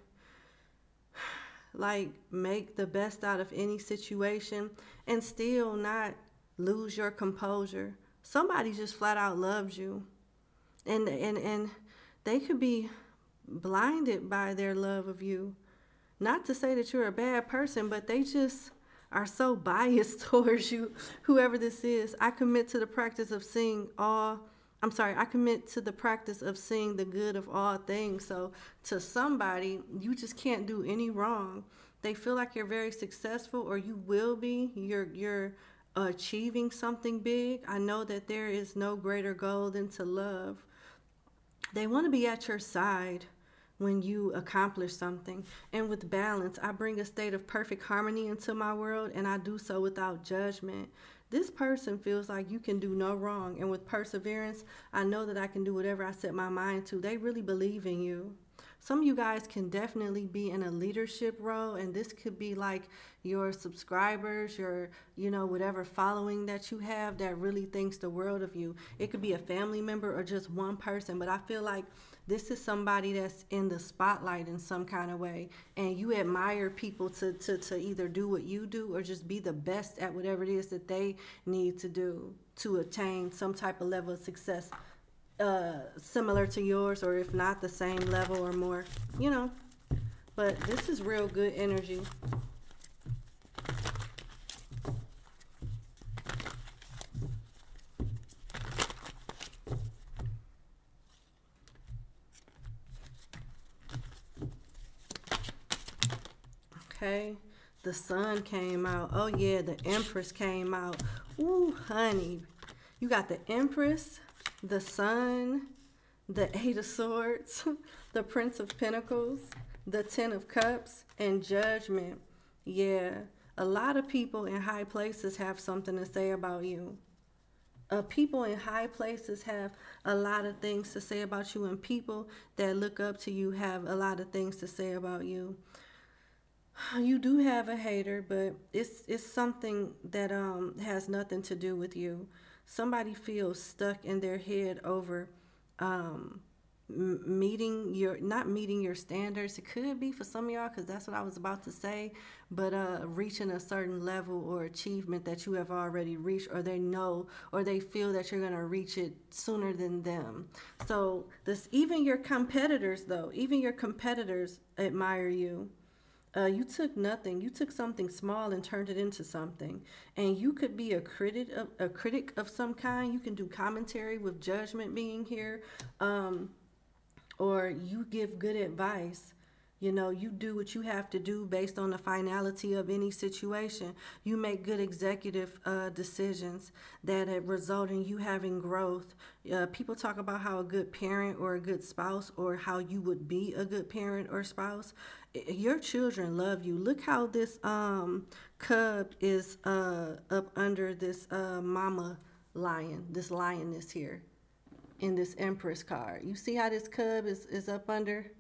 like make the best out of any situation and still not lose your composure. Somebody just flat out loves you, and they could be blinded by their love of you. Not to say that you're a bad person, but they just are so biased towards you, whoever this is. I commit to the practice of seeing all, I commit to the practice of seeing the good of all things. So to somebody, you just can't do any wrong. They feel like you're very successful, or you will be. You're achieving something big. I know that there is no greater goal than to love. They want to be at your side when you accomplish something. And with balance, I bring a state of perfect harmony into my world, and I do so without judgment. This person feels like you can do no wrong, and with perseverance, I know that I can do whatever I set my mind to. They really believe in you. Some of you guys can definitely be in a leadership role, and this could be like your subscribers, your, whatever following that you have that really thinks the world of you. It could be a family member or just one person, but I feel like this is somebody that's in the spotlight in some kind of way, and you admire people to either do what you do or just be the best at whatever it is that they need to do to attain some type of level of success. Similar to yours, or if not the same level or more, but this is real good energy. Okay, the Sun came out. Oh yeah, the Empress came out. Ooh, honey, you got the Empress, the Sun, the Eight of Swords, the Prince of Pentacles, the Ten of Cups, and Judgment. Yeah, a lot of people in high places have something to say about you. People in high places have a lot of things to say about you, and people that look up to you have a lot of things to say about you. You do have a hater, but it's something that has nothing to do with you. Somebody feels stuck in their head over not meeting your standards. It could be for some of y'all, because that's what I was about to say, but reaching a certain level or achievement that you have already reached, or they know, or they feel that you're going to reach it sooner than them. So even your competitors admire you. You took nothing. You took something small and turned it into something. And you could be a critic of some kind. You can do commentary with Judgment being here. Or you give good advice. You do what you have to do based on the finality of any situation. You make good executive decisions that result in you having growth. People talk about how a good parent or a good spouse, or how you would be a good parent or spouse. Your children love you. Look how this cub is up under this mama lion, this lioness here in this Empress card. You see how this cub is up under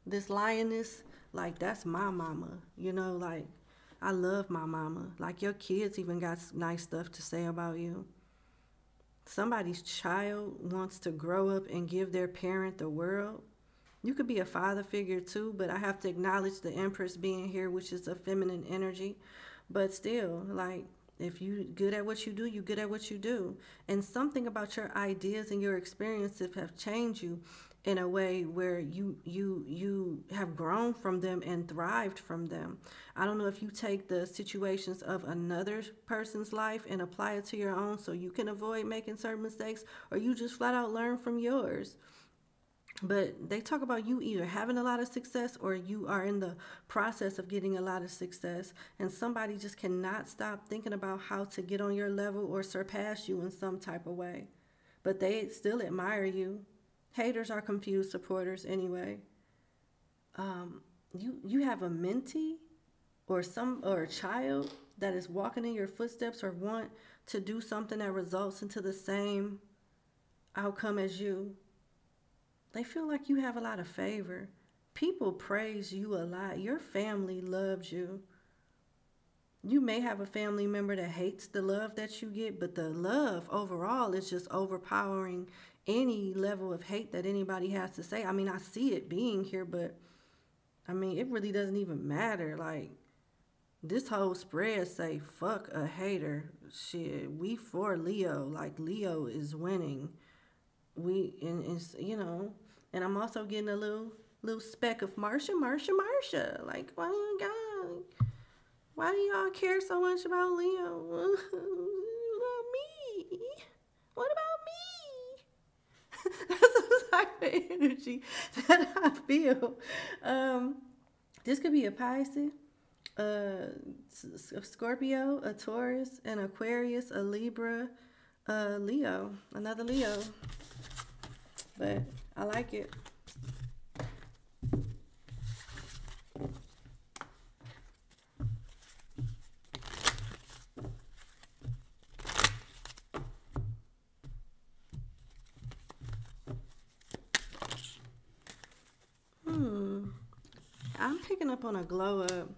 this lioness? Like, that's my mama. Like, I love my mama. Like, your kids even got nice stuff to say about you. Somebody's child wants to grow up and give their parent the world. You could be a father figure too, but I have to acknowledge the Empress being here, which is a feminine energy. But still, like, if you're good at what you do, you're good at what you do. And something about your ideas and your experiences have changed you in a way where you have grown from them and thrived from them. I don't know if you take the situations of another person's life and apply it to your own so you can avoid making certain mistakes, or you just flat out learn from yours. But they talk about you either having a lot of success, or you are in the process of getting a lot of success. And somebody just cannot stop thinking about how to get on your level or surpass you in some type of way. But they still admire you. Haters are confused supporters anyway. You have a mentee or a child that is walking in your footsteps, or want to do something that results into the same outcome as you. They feel like you have a lot of favor. People praise you a lot. Your family loves you. You may have a family member that hates the love that you get, but the love overall is just overpowering any level of hate that anybody has to say. I mean, I see it being here, but I mean, it really doesn't even matter. Like, this whole spread say, fuck a hater. Shit, we for Leo. Like, Leo is winning. And it's, you know, and I'm also getting a little speck of Marsha. Like, why you got, why do y'all care so much about Leo? What about me? What about me? That's the type of energy that I feel. This could be a Pisces, a Scorpio, a Taurus, an Aquarius, a Libra, a Leo, another Leo. But I like it. I'm picking up on a glow up.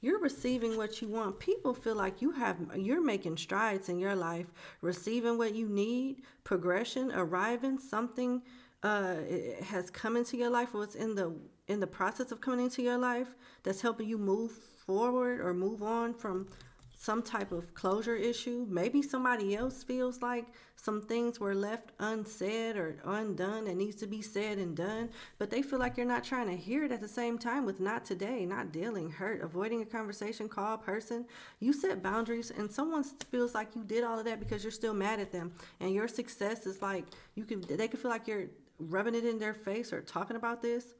You're receiving what you want. People feel like you're making strides in your life, receiving what you need, progression, arriving, something has come into your life, or it's in the process of coming into your life that's helping you move forward or move on from some type of closure issue. Maybe somebody else feels like some things were left unsaid or undone and needs to be said and done, but they feel like you're not trying to hear it at the same time with not today, not dealing, hurt, avoiding a conversation, call, person. You set boundaries, and someone feels like you did all of that because you're still mad at them, and your success is like, they could feel like you're rubbing it in their face or talking about this.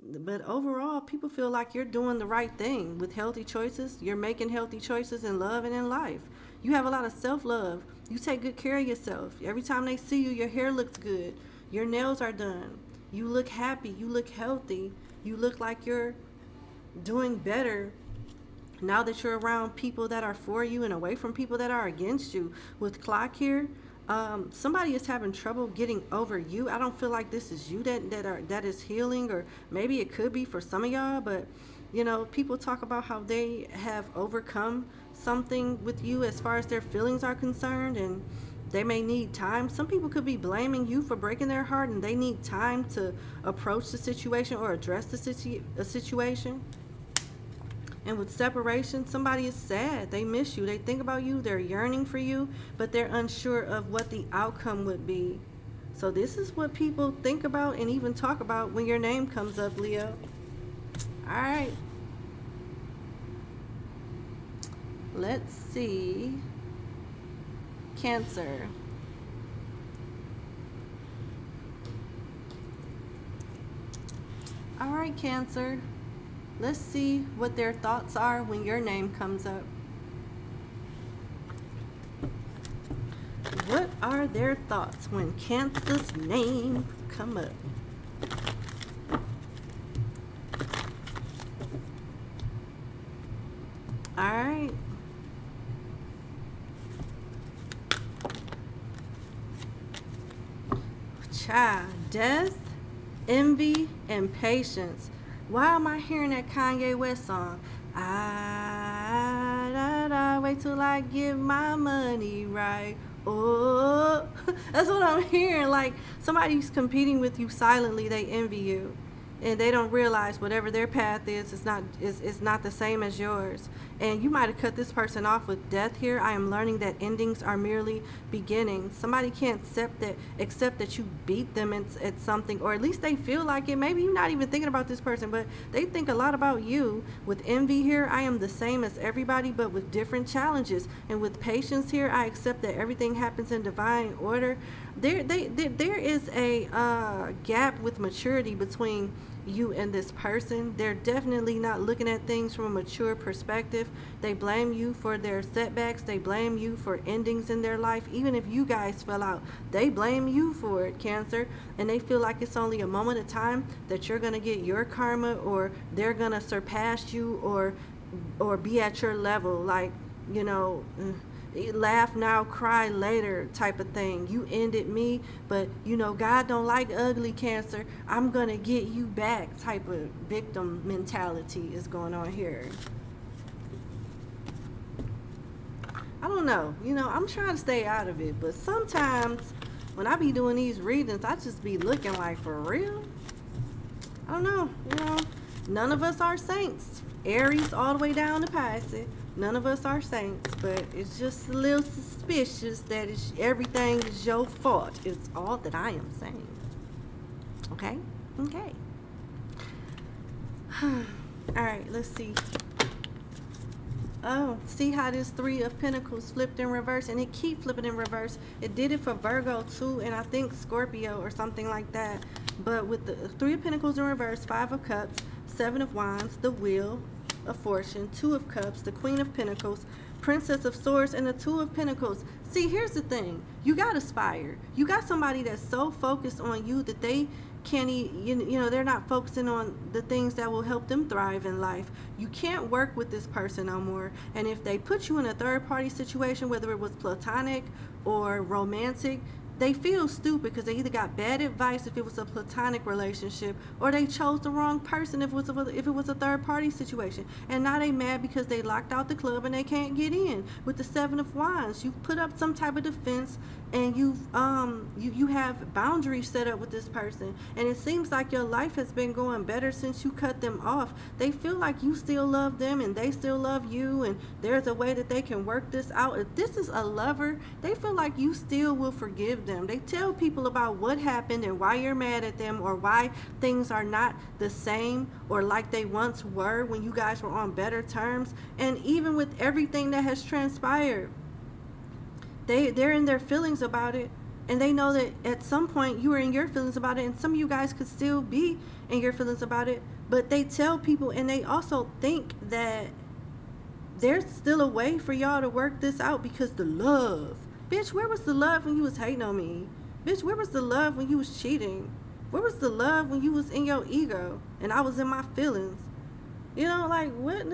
But overall, people feel like you're doing the right thing with healthy choices. You're making healthy choices in love and in life. You have a lot of self-love. You take good care of yourself. Every time they see you, your hair looks good. Your nails are done. You look happy. You look healthy. You look like you're doing better now that you're around people that are for you and away from people that are against you. With clock here, somebody is having trouble getting over you. I don't feel like this is you that is healing, or maybe it could be for some of y'all, but you know, people talk about how they have overcome something with you as far as their feelings are concerned, and they may need time. Some people could be blaming you for breaking their heart, and they need time to approach the situation or address the situation. And with separation, somebody is sad. They miss you. They think about you. They're yearning for you, but they're unsure of what the outcome would be. So this is what people think about and even talk about when your name comes up, Leo. All right. Let's see. Cancer. All right, Cancer. Let's see what their thoughts are when your name comes up. What are their thoughts when Cancer's name come up? All right. Child, death, envy, and patience. Why am I hearing that Kanye West song? Wait till I give my money right. Oh, that's what I'm hearing. Like, somebody's competing with you silently. They envy you, and they don't realize whatever their path is not the same as yours. And you might have cut this person off with death here. I am learning that endings are merely beginnings. Somebody can't accept that you beat them at something, or at least they feel like it. Maybe you're not even thinking about this person, but they think a lot about you. With envy here, I am the same as everybody, but with different challenges. And with patience here, I accept that everything happens in divine order. There is a gap with maturity between you and this person. They're definitely not looking at things from a mature perspective. They blame you for their setbacks. They blame you for endings in their life. Even if you guys fell out, they blame you for it, Cancer. And they feel like it's only a moment of time that you're going to get your karma, or they're going to surpass you or be at your level. Like, you know, laugh now, cry later type of thing. You ended me, but you know, God don't like ugly, Cancer. I'm gonna get you back type of victim mentality is going on here. I don't know, you know, I'm trying to stay out of it, but sometimes when I be doing these readings, I just be looking like, for real? I don't know, you know, None of us are saints. Aries all the way down to Pisces. None of us are saints, but it's just a little suspicious that everything is your fault. It's all that I am saying. Okay? Okay. All right, let's see. Oh, see how this 3 of Pentacles flipped in reverse, and it keep flipping in reverse. It did it for Virgo too, and I think Scorpio or something like that. But with the 3 of Pentacles in reverse, 5 of Cups, 7 of Wands, the Wheel of Fortune, 2 of Cups, the Queen of Pentacles, Princess of Swords, and the 2 of Pentacles. See, here's the thing. You got aspire. You got somebody that's so focused on you that they can't, you know, they're not focusing on the things that will help them thrive in life. You can't work with this person no more. And if they put you in a third-party situation, whether it was platonic or romantic, they feel stupid because they either got bad advice if it was a platonic relationship, or they chose the wrong person if it was a third-party situation. And now they mad because they locked out the club and they can't get in. With the 7 of Wands, you put up some type of defense, and you have boundaries set up with this person, and it seems like your life has been going better since you cut them off. They feel like you still love them and they still love you, and there's a way that they can work this out. If this is a lover, they feel like you still will forgive them. They tell people about what happened and why you're mad at them, or why things are not the same or like they once were when you guys were on better terms. And even with everything that has transpired, they're in their feelings about it, and they know that at some point you were in your feelings about it, and some of you guys could still be in your feelings about it. But they tell people, and they also think that there's still a way for y'all to work this out because the love. Bitch, where was the love when you was hating on me? Bitch, where was the love when you was cheating? Where was the love when you was in your ego and I was in my feelings? You know, like, what?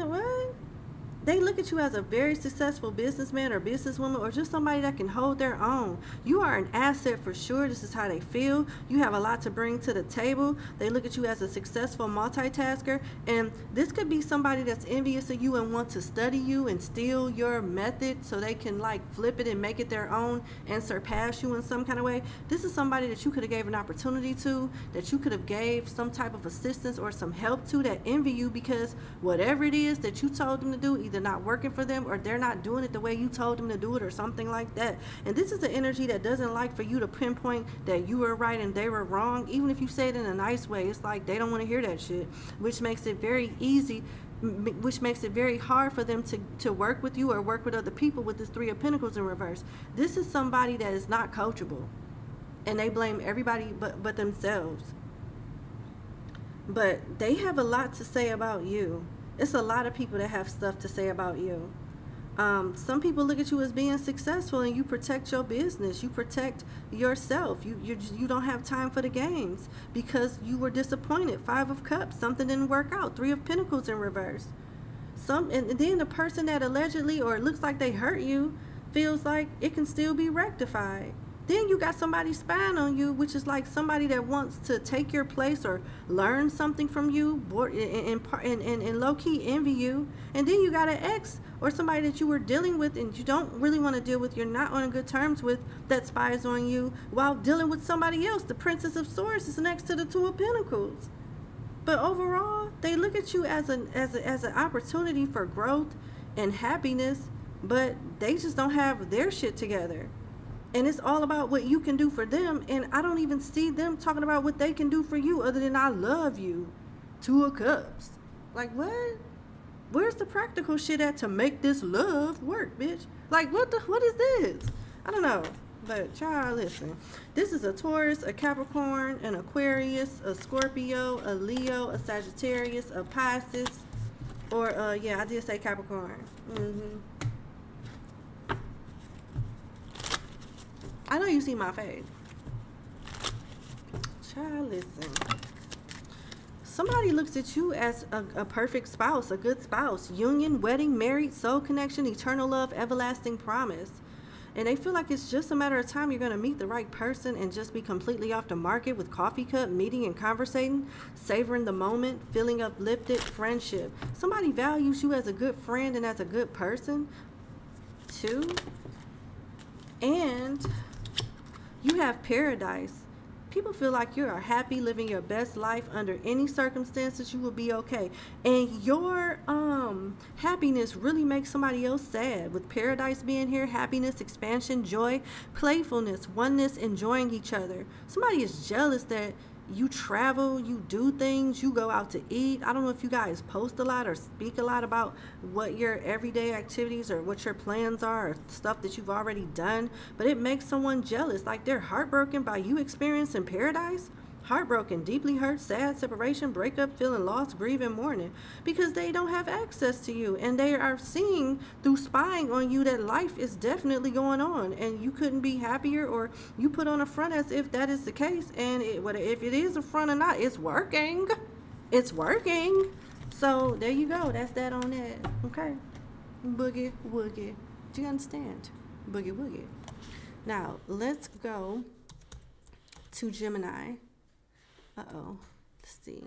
They look at you as a very successful businessman or businesswoman, or just somebody that can hold their own. You are an asset for sure. This is how they feel. You have a lot to bring to the table. They look at you as a successful multitasker, and this could be somebody that's envious of you and want to study you and steal your method so they can like flip it and make it their own and surpass you in some kind of way. This is somebody that you could have gave an opportunity to, that you could have gave some type of assistance or some help to, that envy you because whatever it is that you told them to do, either not working for them or they're not doing it the way you told them to do it or something like that. And this is the energy that doesn't like for you to pinpoint that you were right and they were wrong. Even if you say it in a nice way, it's like they don't want to hear that shit, which makes it very easy, which makes it very hard for them to work with you or work with other people with this 3 of Pentacles in reverse. This is somebody that is not coachable, and they blame everybody but themselves. But they have a lot to say about you. It's a lot of people that have stuff to say about you. Some people look at you as being successful, and you protect your business. You protect yourself. You don't have time for the games because you were disappointed. 5 of Cups, something didn't work out. 3 of Pentacles in reverse. And then the person that allegedly or it looks like they hurt you feels like it can still be rectified. Then you got somebody spying on you, which is like somebody that wants to take your place or learn something from you and low-key envy you. And then you got an ex or somebody that you were dealing with and you don't really want to deal with, you're not on good terms with, that spies on you while dealing with somebody else. The Princess of Swords is next to the 2 of Pentacles. But overall, they look at you as an opportunity for growth and happiness, but they just don't have their shit together. And it's all about what you can do for them. And I don't even see them talking about what they can do for you other than I love you. 2 of Cups. Like, what? Where's the practical shit at to make this love work, bitch? Like, what is this? I don't know. But, child, listen. This is a Taurus, a Capricorn, an Aquarius, a Scorpio, a Leo, a Sagittarius, a Pisces. Or, yeah, I did say Capricorn. I know you see my face. Child, listen. Somebody looks at you as a perfect spouse, a good spouse. Union, wedding, married, soul connection, eternal love, everlasting promise. And they feel like it's just a matter of time you're going to meet the right person and just be completely off the market with coffee cup, meeting and conversating, savoring the moment, feeling uplifted, friendship. Somebody values you as a good friend and as a good person, too. And you have paradise. People feel like you are happy, living your best life under any circumstances. You will be okay, and your happiness really makes somebody else sad. With paradise being here, happiness, expansion, joy, playfulness, oneness, enjoying each other. Somebody is jealous that you travel, you do things, you go out to eat. I don't know if you guys post a lot or speak a lot about what your everyday activities or what your plans are, or stuff that you've already done, but it makes someone jealous, like they're heartbroken by you experiencing paradise. Heartbroken, deeply hurt, sad, separation, breakup, feeling lost, grieving, mourning, because they don't have access to you, and they are seeing through spying on you that life is definitely going on, and you couldn't be happier, or you put on a front as if that is the case, and if it is a front or not, it's working. It's working. So there you go. That's that on that. Okay. Boogie woogie. Do you understand? Boogie woogie. Now let's go to Gemini. Uh-oh. Let's see.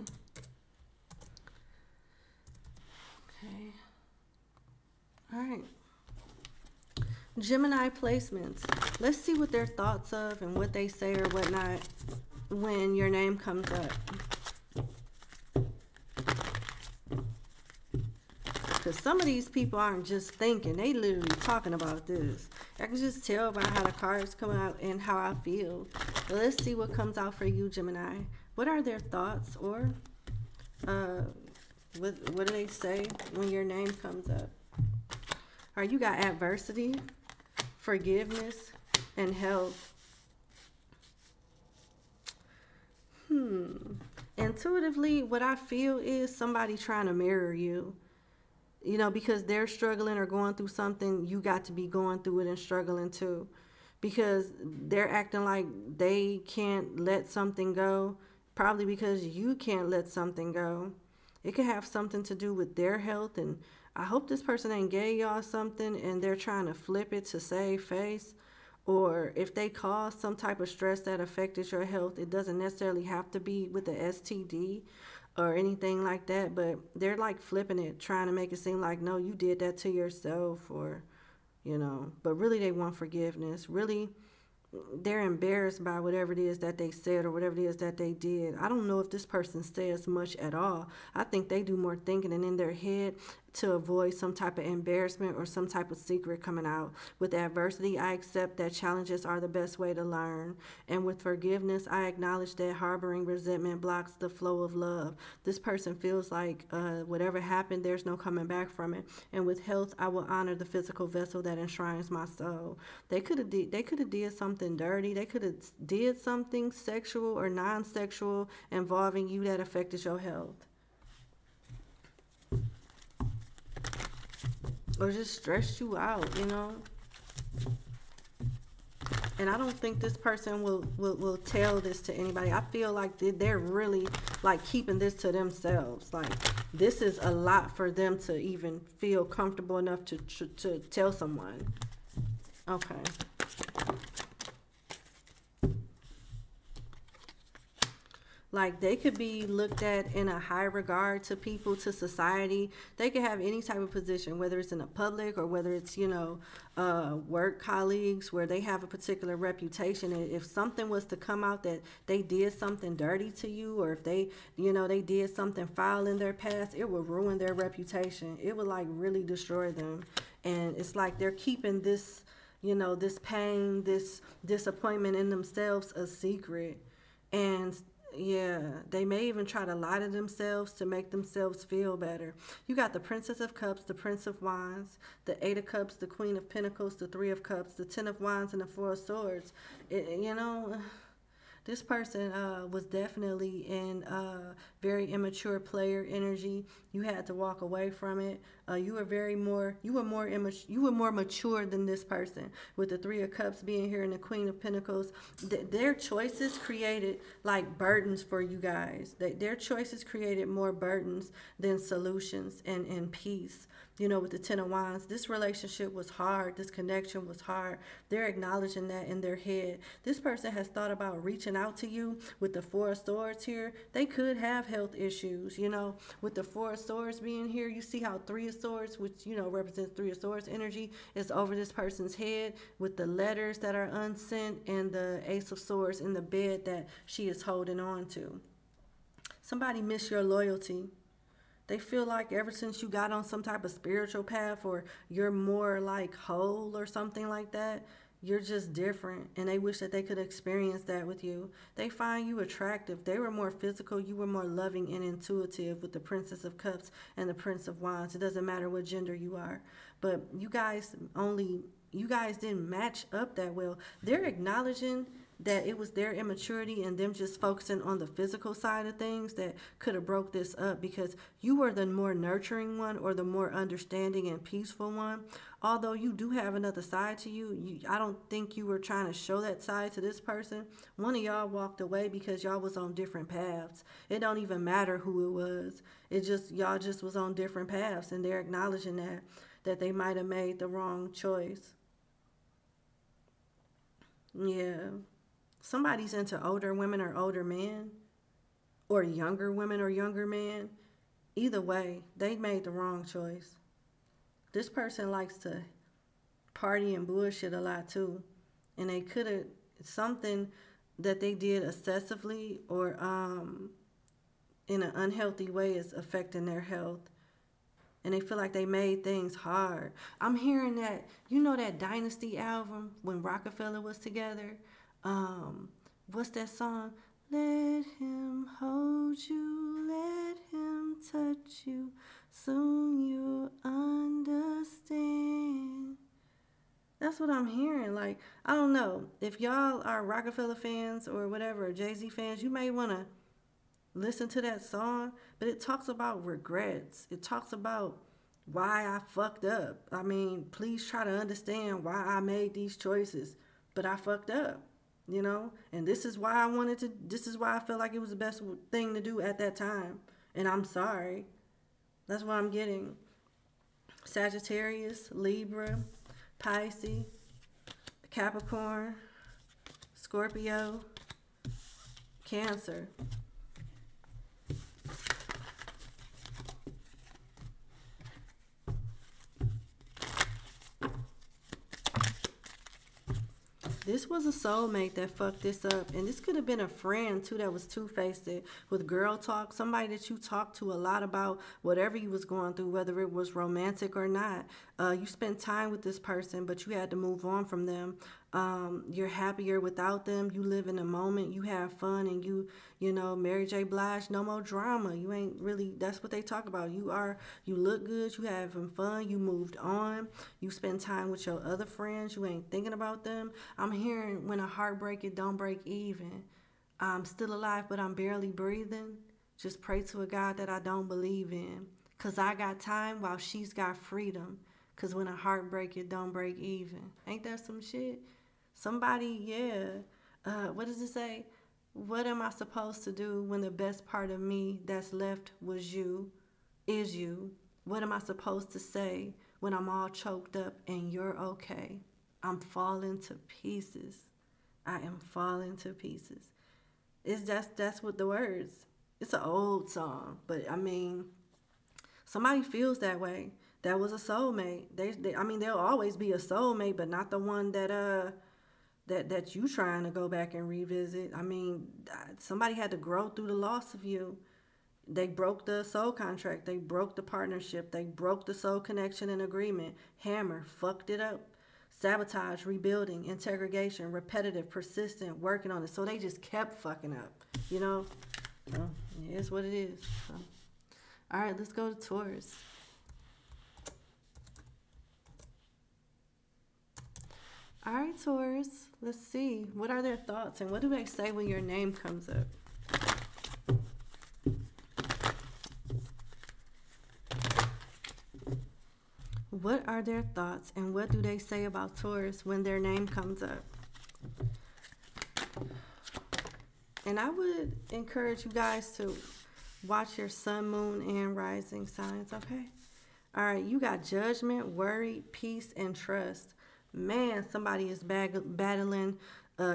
Okay. All right. Gemini placements. Let's see what their thoughts of and what they say or whatnot when your name comes up. Because some of these people aren't just thinking. They literally talking about this. I can just tell by how the cards come out and how I feel. But let's see what comes out for you, Gemini. What are their thoughts, or what do they say when your name comes up? Or you got adversity, forgiveness, and health. Intuitively, what I feel is somebody trying to mirror you. You know, because they're struggling or going through something, you got to be going through it and struggling too. Because they're acting like they can't let something go. Probably because you can't let something go. It could have something to do with their health, and I hope this person ain't gave y'all something and they're trying to flip it to save face. Or if they caused some type of stress that affected your health, it doesn't necessarily have to be with the STD or anything like that, but they're like flipping it, trying to make it seem like, no, you did that to yourself, or, you know, but really they want forgiveness. Really, they're embarrassed by whatever it is that they said or whatever it is that they did. I don't know if this person says much at all. I think they do more thinking and in their head to avoid some type of embarrassment or some type of secret coming out. With adversity, I accept that challenges are the best way to learn. And with forgiveness, I acknowledge that harboring resentment blocks the flow of love. This person feels like whatever happened, there's no coming back from it. And with health, I will honor the physical vessel that enshrines my soul. They could have did something dirty. They could have did something sexual or non-sexual involving you that affected your health. Or just stressed you out, you know. And I don't think this person will tell this to anybody. I feel like they're really like keeping this to themselves. Like this is a lot for them to even feel comfortable enough to tell someone. Okay. Like they could be looked at in a high regard to people, to society. They could have any type of position, whether it's in the public or whether it's, you know, work colleagues where they have a particular reputation. And if something was to come out that they did something dirty to you, or if they, you know, they did something foul in their past, it would ruin their reputation. It would like really destroy them. And it's like they're keeping this, you know, this pain, this disappointment in themselves a secret. And yeah, they may even try to lie to themselves to make themselves feel better. You got the Princess of Cups, the Prince of Wands, the Eight of Cups, the Queen of Pentacles, the Three of Cups, the Ten of Wands, and the Four of Swords. You know, this person was definitely in very immature player energy. You had to walk away from it. You were more mature than this person. With the Three of Cups being here and the Queen of Pentacles, their choices created like burdens for you guys. Their choices created more burdens than solutions and peace. You know, with the Ten of Wands, this relationship was hard. This connection was hard. They're acknowledging that in their head. This person has thought about reaching out to you with the Four of Swords here. They could have health issues, you know, with the Four of Swords being here. You see how Three of Swords, which, you know, represents Three of Swords energy, is over this person's head with the letters that are unsent and the Ace of Swords in the bed that she is holding on to. Somebody miss your loyalty. They feel like ever since you got on some type of spiritual path, or you're more like whole or something like that, you're just different, and they wish that they could experience that with you. They find you attractive. They were more physical. You were more loving and intuitive with the Princess of Cups and the Prince of Wands. It doesn't matter what gender you are. But you guys didn't match up that well. They're acknowledging that it was their immaturity and them just focusing on the physical side of things that could have broke this up, because you were the more nurturing one or the more understanding and peaceful one. Although you do have another side to you, I don't think you were trying to show that side to this person. One of y'all walked away because y'all was on different paths. It don't even matter who it was. It just, y'all just was on different paths, and they're acknowledging that they might have made the wrong choice. Yeah. Somebody's into older women or older men, or younger women or younger men. Either way, they made the wrong choice. This person likes to party and bullshit a lot too. And they could have, something that they did excessively or in an unhealthy way is affecting their health. And they feel like they made things hard. I'm hearing that, you know, that Dynasty album when Rockefeller was together? What's that song? Let him hold you, let him touch you, soon you'll understand. That's what I'm hearing. Like, I don't know. If y'all are Rockefeller fans or whatever, or Jay-Z fans, you may want to listen to that song. But it talks about regrets. It talks about why I fucked up. I mean, please try to understand why I made these choices. But I fucked up. You know, and this is why this is why I felt like it was the best thing to do at that time. And I'm sorry. That's what I'm getting. Sagittarius, Libra, Pisces, Capricorn, Scorpio, Cancer. This was a soulmate that fucked this up. And this could have been a friend, too, that was two-faced with girl talk. Somebody that you talked to a lot about whatever you was going through, whether it was romantic or not. You spent time with this person, but you had to move on from them. You're happier without them. You live in the moment. You have fun. And you know, Mary J. Blige, no more drama. You ain't really, that's what they talk about. You look good. You having fun. You moved on. You spend time with your other friends. You ain't thinking about them. I'm hearing when a heart break, it don't break even. I'm still alive, but I'm barely breathing. Just pray to a God that I don't believe in. Because I got time while she's got freedom. Because when a heart break, it don't break even. Ain't that some shit? Somebody, yeah. What does it say? What am I supposed to do when the best part of me that's left was you, is you? What am I supposed to say when I'm all choked up and you're okay? I'm falling to pieces. I am falling to pieces. That's what the words. It's an old song, but I mean, somebody feels that way. That was a soulmate. I mean, there'll always be a soulmate, but not the one that you trying to go back and revisit. I mean, somebody had to grow through the loss of you. They broke the soul contract. They broke the partnership. They broke the soul connection and agreement. Hammer, fucked it up. Sabotage, rebuilding, integration, repetitive, persistent, working on it. So they just kept fucking up, you know? Well, it is what it is. So. All right, let's go to Taurus. All right, Taurus, let's see. What are their thoughts and what do they say when your name comes up? What are their thoughts and what do they say about Taurus when their name comes up? And I would encourage you guys to watch your sun, moon, and rising signs, okay? All right, you got judgment, worry, peace, and trust. Man, somebody is battling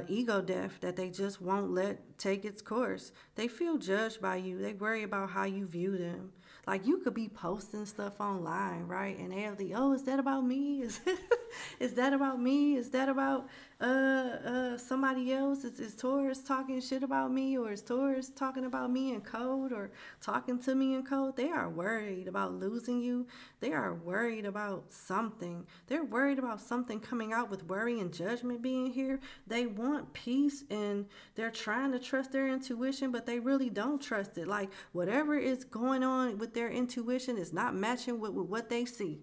ego death that they just won't let take its course. They feel judged by you. They worry about how you view them. Like you could be posting stuff online, right? And they'll be, oh, is that about me? Is that about me? Is that about somebody else? Is Taurus talking shit about me, or is Taurus talking about me in code, or talking to me in code? They are worried about losing you. They are worried about something. They're worried about something coming out with worry and judgment being here. They want peace and they're trying to trust their intuition, but they really don't trust it. Like whatever is going on with their intuition is not matching with what they see.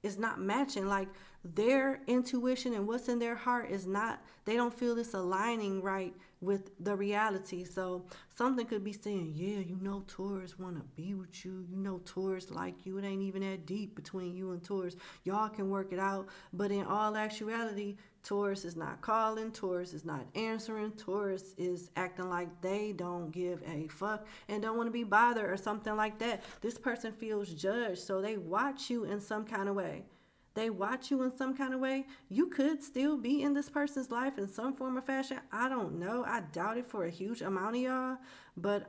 It's not matching. Like their intuition and what's in their heart is not, they don't feel it's aligning right with the reality. So something could be saying, yeah, you know Taurus want to be with you. You know Taurus like you. It ain't even that deep between you and Taurus. Y'all can work it out. But in all actuality, Taurus is not calling. Taurus is not answering. Taurus is acting like they don't give a fuck and don't want to be bothered or something like that. This person feels judged, so they watch you in some kind of way. They watch you in some kind of way. You could still be in this person's life in some form or fashion. I don't know. I doubt it for a huge amount of y'all. But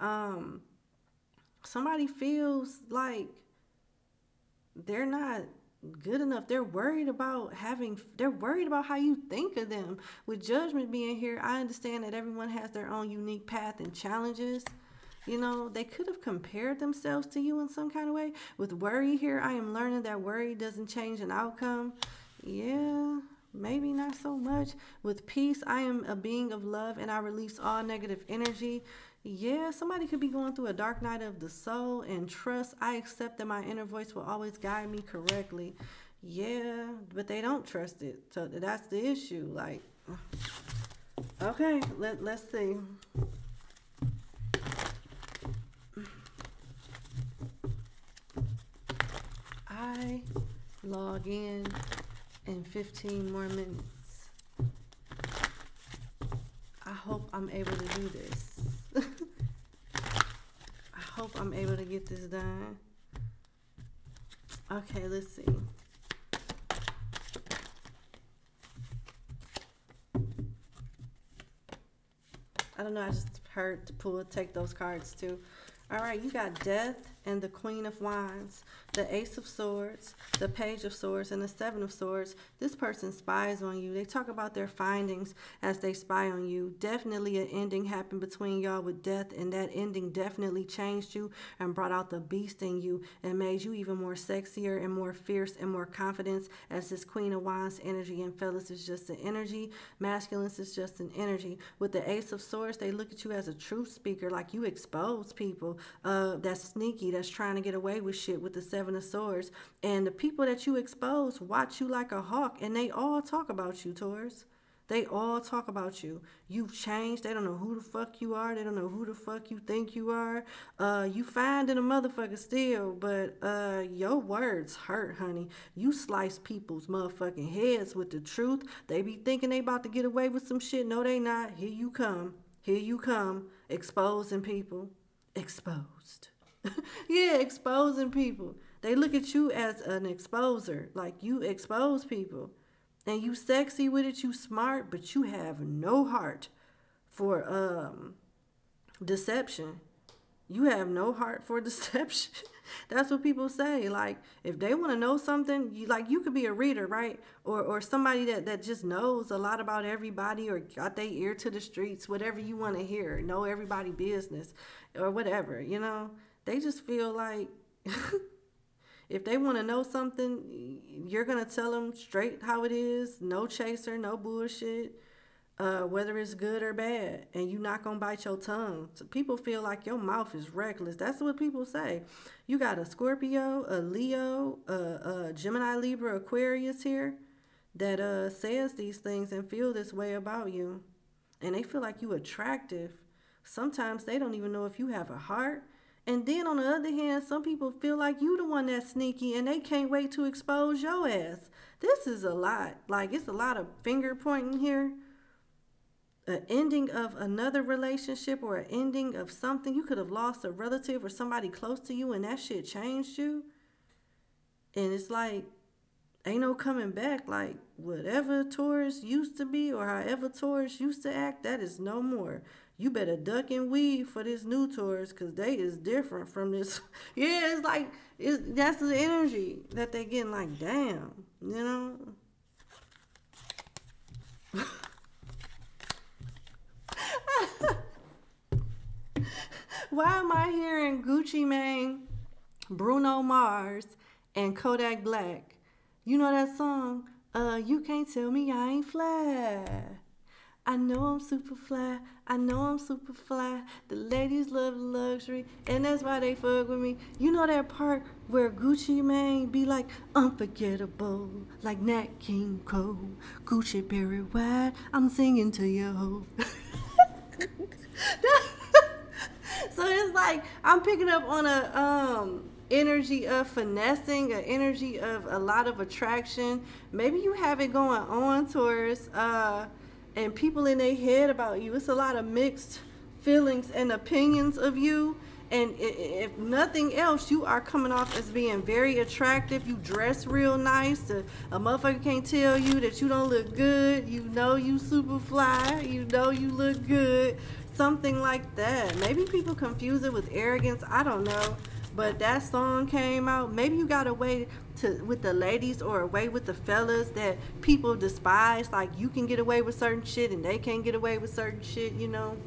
somebody feels like they're not good enough. They're worried about how you think of them. With judgment being here, I understand that everyone has their own unique path and challenges. You know, they could have compared themselves to you in some kind of way. With worry here, I am learning that worry doesn't change an outcome. Yeah, maybe not so much. With peace, I am a being of love and I release all negative energy. Yeah, somebody could be going through a dark night of the soul. And trust, I accept that my inner voice will always guide me correctly. Yeah, but they don't trust it. So that's the issue. Like, okay, let's see. I log in 15 more minutes. I hope I'm able to do this. I hope I'm able to get this done. Okay, let's see. I don't know, I just heard to take those cards too. All right, you got Death and the Queen of Wands, the Ace of Swords, the Page of Swords, and the Seven of Swords. This person spies on you. They talk about their findings as they spy on you. Definitely an ending happened between y'all with Death, and that ending definitely changed you and brought out the beast in you and made you even more sexier and more fierce and more confident, as this Queen of Wands energy. And fellas, is just an energy. Masculine is just an energy. With the Ace of Swords, they look at you as a truth speaker, like you expose people that's sneaky, that's trying to get away with shit. With the Seven of Swords, and the people that you expose watch you like a hawk, and they all talk about you, Taurus. They all talk about you. You've changed. They don't know who the fuck you are. They don't know who the fuck you think you are. You finding a motherfucker still, but your words hurt, honey. You slice people's motherfucking heads with the truth. They be thinking they about to get away with some shit. No, they not. Here you come. Here you come. Exposing people. Exposed. Yeah, exposing people. They look at you as an exposer. Like, you expose people. And you sexy with it, you smart, but you have no heart for deception. You have no heart for deception. That's what people say. Like, if they want to know something, you could be a reader, right? Or somebody that just knows a lot about everybody, or got their ear to the streets, whatever you want to hear, know everybody business or whatever, you know? They just feel like if they want to know something, you're going to tell them straight how it is. No chaser, no bullshit, whether it's good or bad. And you're not going to bite your tongue. So people feel like your mouth is reckless. That's what people say. You got a Scorpio, a Leo, a Gemini, Libra, Aquarius here that says these things and feel this way about you. And they feel like you attractive. Sometimes they don't even know if you have a heart. And then on the other hand, some people feel like you the one that's sneaky and they can't wait to expose your ass. This is a lot. Like, it's a lot of finger pointing here. An ending of another relationship or an ending of something. You could have lost a relative or somebody close to you and that shit changed you. And it's like, ain't no coming back. Like, whatever Taurus used to be or however Taurus used to act, that is no more. You better duck and weave for this new Taurus, because they is different from this. Yeah, it's like, that's the energy that they getting, like, damn, you know? Why am I hearing Gucci Mane, Bruno Mars, and Kodak Black? You know that song? You can't tell me I ain't fly. I know I'm super fly. I know I'm super fly. The ladies love luxury, and that's why they fuck with me. You know that part where Gucci Mane be like, unforgettable, like Nat King Cole, Gucci Berry White, I'm singing to you. So it's like, I'm picking up on a energy of finessing, an energy of a lot of attraction. Maybe you have it going on, Taurus, and people in their head about you. It's a lot of mixed feelings and opinions of you. And if nothing else, you are coming off as being very attractive. You dress real nice. A motherfucker can't tell you that you don't look good. You know you super fly. You know you look good. Something like that. Maybe people confuse it with arrogance. I don't know. But that song came out. Maybe you got a way with the ladies or a way with the fellas that people despise. Like, you can get away with certain shit and they can't get away with certain shit, you know.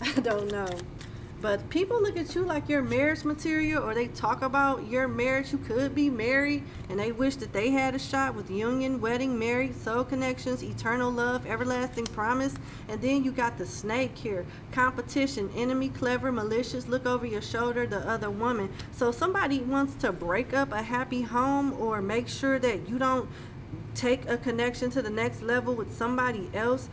I don't know. But people look at you like you're marriage material, or they talk about your marriage. You could be married, and they wish that they had a shot with union, wedding, married, soul connections, eternal love, everlasting promise. And then you got the snake here. Competition, enemy, clever, malicious, look over your shoulder, the other woman. So somebody wants to break up a happy home or make sure that you don't take a connection to the next level with somebody else.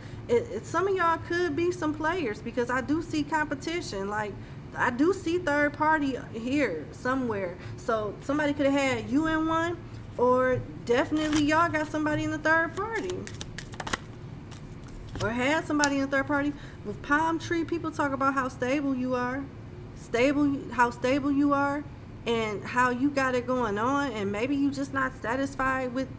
Some of y'all could be some players, because I do see competition. Like, I do see third party here somewhere. So somebody could have had you in one, or definitely y'all got somebody in the third party, or had somebody in the third party. With palm tree, people talk about how stable you are, how stable you are, and how you got it going on. And maybe you just not satisfied with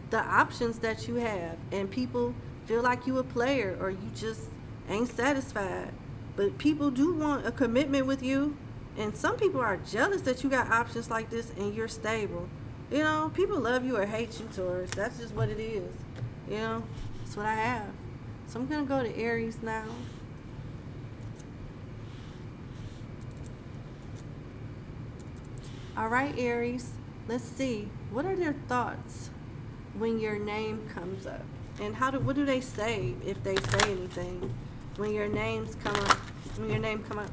the options that you have, and people feel like you a player, or you just ain't satisfied. But people do want a commitment with you, and some people are jealous that you got options like this and you're stable. You know, people love you or hate you, Taurus. That's just what it is. You know, that's what I have. So I'm gonna go to Aries now. All right, Aries, let's see, what are their thoughts when your name comes up? And what do they say, if they say anything, when your names come up, when your name come up?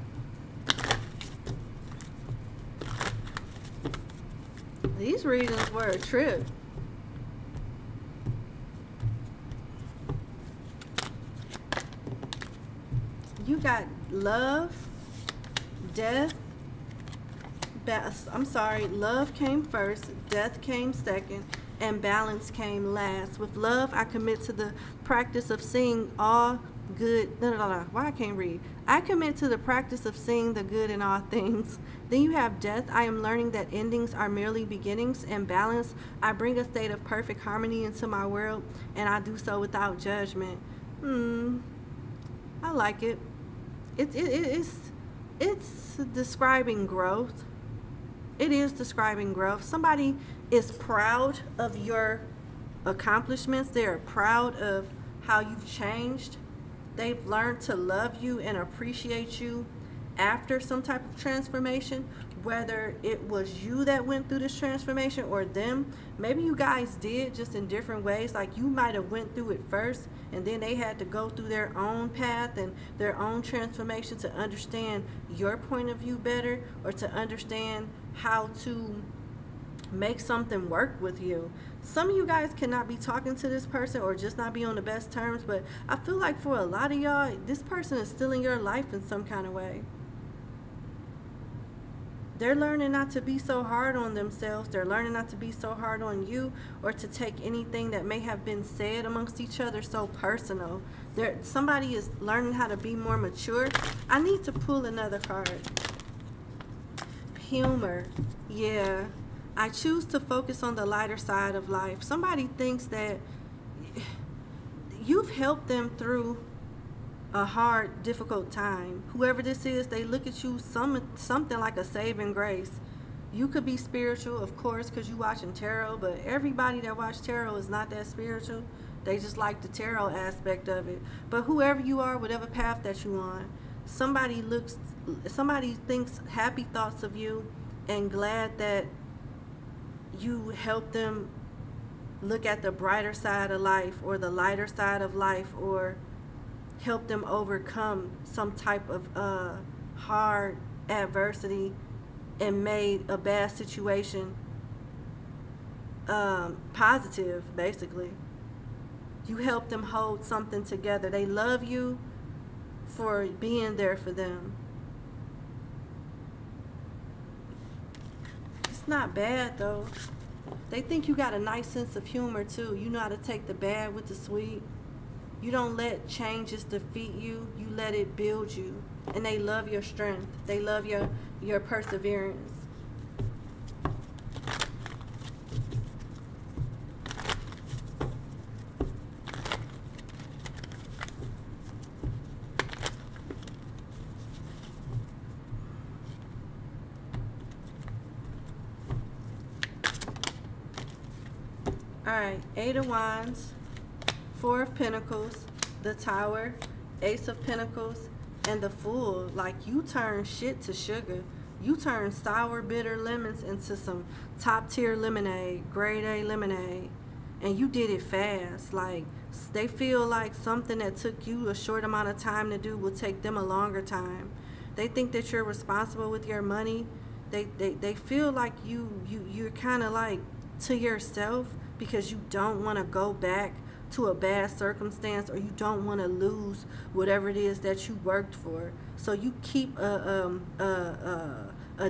These readings were a trip. You got love, death, love came first, death came second, and balance came last. With love, I commit to the practice of seeing all good. Why I can't read? I commit to the practice of seeing the good in all things. Then you have death. I am learning that endings are merely beginnings. And balance, I bring a state of perfect harmony into my world, and I do so without judgment. I like it. It's describing growth. It is describing growth. Somebody is proud of your accomplishments. They're proud of how you've changed. They've learned to love you and appreciate you after some type of transformation, whether it was you that went through this transformation or them. Maybe you guys did, just in different ways. Like, you might have went through it first, and then they had to go through their own path and their own transformation to understand your point of view better, or to understand how to make something work with you. Some of you guys cannot be talking to this person, or just not be on the best terms, but I feel like for a lot of y'all, this person is still in your life in some kind of way. They're learning not to be so hard on themselves. They're learning not to be so hard on you, or to take anything that may have been said amongst each other so personal. Somebody is learning how to be more mature. I need to pull another card. Humor. Yeah. I choose to focus on the lighter side of life. Somebody thinks that you've helped them through a hard, difficult time. Whoever this is, they look at you something like a saving grace. You could be spiritual, of course, because you watching tarot, but everybody that watch tarot is not that spiritual. They just like the tarot aspect of it. But whoever you are, whatever path that you're on, somebody thinks happy thoughts of you and glad that you help them look at the brighter side of life or the lighter side of life, or help them overcome some type of hard adversity and made a bad situation positive, basically. You help them hold something together. They love you for being there for them. It's not bad though. They think you got a nice sense of humor too. You know how to take the bad with the sweet. You don't let changes defeat you. You let it build you. And they love your strength. They love your perseverance. Alright, 8 of Wands, 4 of Pentacles, the Tower, Ace of Pentacles, and the Fool. Like, you turn shit to sugar. You turn sour, bitter lemons into some top tier lemonade, grade A lemonade. And you did it fast. Like, they feel like something that took you a short amount of time to do will take them a longer time. They think that you're responsible with your money. They feel like you're kind of like to yourself, because you don't want to go back to a bad circumstance, or you don't want to lose whatever it is that you worked for. So you keep a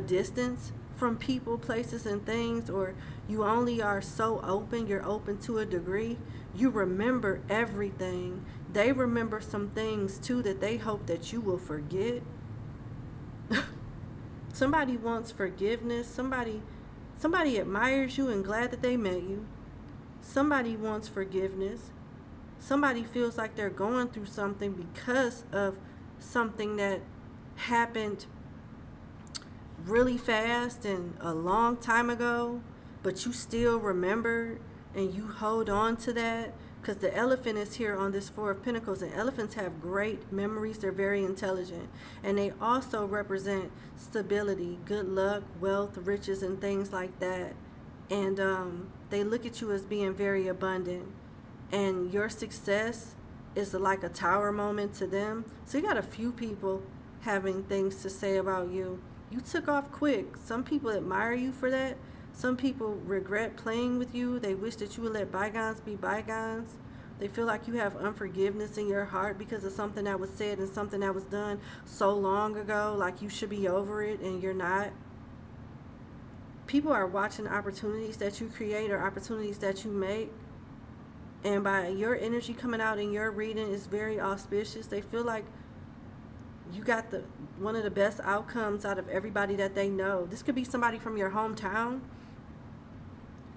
distance from people, places, and things, or you only are so open, you're open to a degree. You remember everything. They remember some things too that they hope that you will forget. Somebody wants forgiveness. Somebody admires you and glad that they met you. Somebody wants forgiveness. Somebody feels like they're going through something because of something that happened really fast and a long time ago, but you still remember and you hold on to that. Because the elephant is here on this 4 of Pentacles, and elephants have great memories. They're very intelligent, and they also represent stability, good luck, wealth, riches, and things like that. And they look at you as being very abundant, and your success is like a tower moment to them. So you got a few people having things to say about you. You took off quick. Some people admire you for that. Some people regret playing with you. They wish that you would let bygones be bygones. They feel like you have unforgiveness in your heart because of something that was said and something that was done so long ago, like you should be over it, and you're not. People are watching opportunities that you create or opportunities that you make, and by your energy coming out in your reading is very auspicious. They feel like you got one of the best outcomes out of everybody that they know. This could be somebody from your hometown,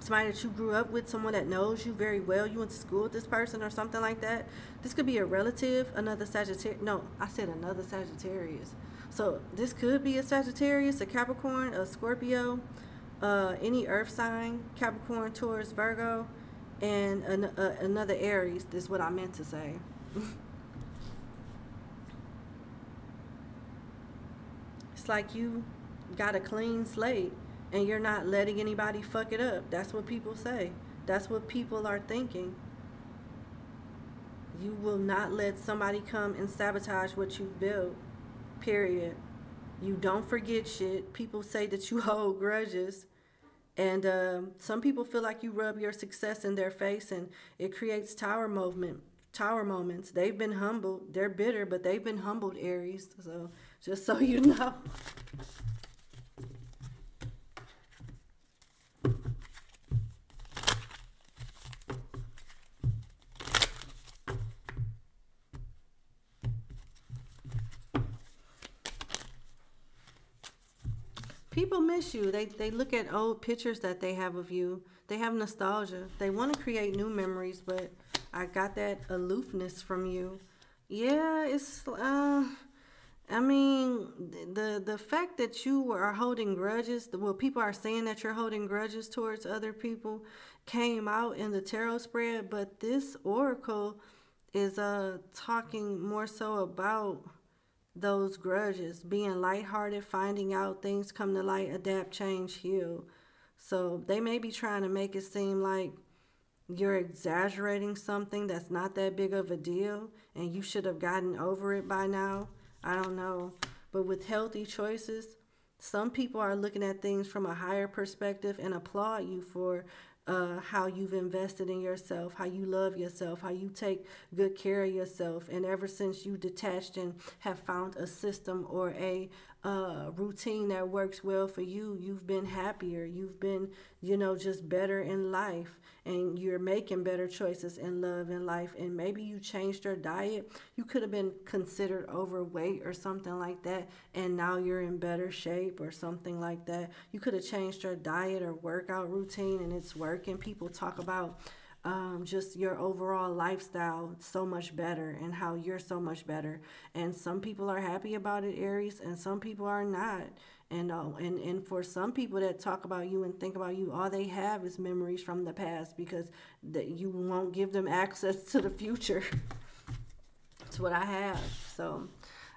somebody that you grew up with, someone that knows you very well. You went to school with this person or something like that. This could be a relative, another Sagittarius. No, I said another Sagittarius. So this could be a Sagittarius, a Capricorn, a Scorpio, any earth sign, Capricorn, Taurus, Virgo, and another Aries. This is what I meant to say. It's like you got a clean slate and you're not letting anybody fuck it up. That's what people say. That's what people are thinking. You will not let somebody come and sabotage what you've built, period. You don't forget shit. People say that you hold grudges. And some people feel like you rub your success in their face, and it creates tower moments. They've been humbled. They're bitter, but they've been humbled, Aries. So just so you know. People miss you. They look at old pictures that they have of you. They have nostalgia. They want to create new memories, but I got that aloofness from you. Yeah, it's I mean, the fact that you are holding grudges, well, people are saying that you're holding grudges towards other people, came out in the tarot spread, but this oracle is talking more so about those grudges, being lighthearted, finding out things come to light, adapt, change, heal. So they may be trying to make it seem like you're exaggerating something that's not that big of a deal and you should have gotten over it by now. I don't know. But with healthy choices, some people are looking at things from a higher perspective and applaud you for how you've invested in yourself, how you love yourself, how you take good care of yourself. And ever since you detached and have found a system or a routine that works well for you, you've been happier. You've been, you know, just better in life. And you're making better choices in love and life. And maybe you changed your diet. You could have been considered overweight or something like that, and now you're in better shape or something like that. You could have changed your diet or workout routine and it's working. People talk about just your overall lifestyle so much better and how you're so much better. And some people are happy about it, Aries, and some people are not. And for some people that talk about you and think about you, all they have is memories from the past because that you won't give them access to the future. That's what I have. So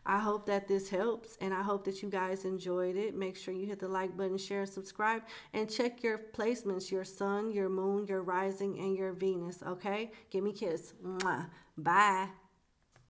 I hope that this helps, and I hope that you guys enjoyed it. Make sure you hit the like button, share, and subscribe, and check your placements, your sun, your moon, your rising, and your Venus, okay? Give me a kiss. Mwah. Bye.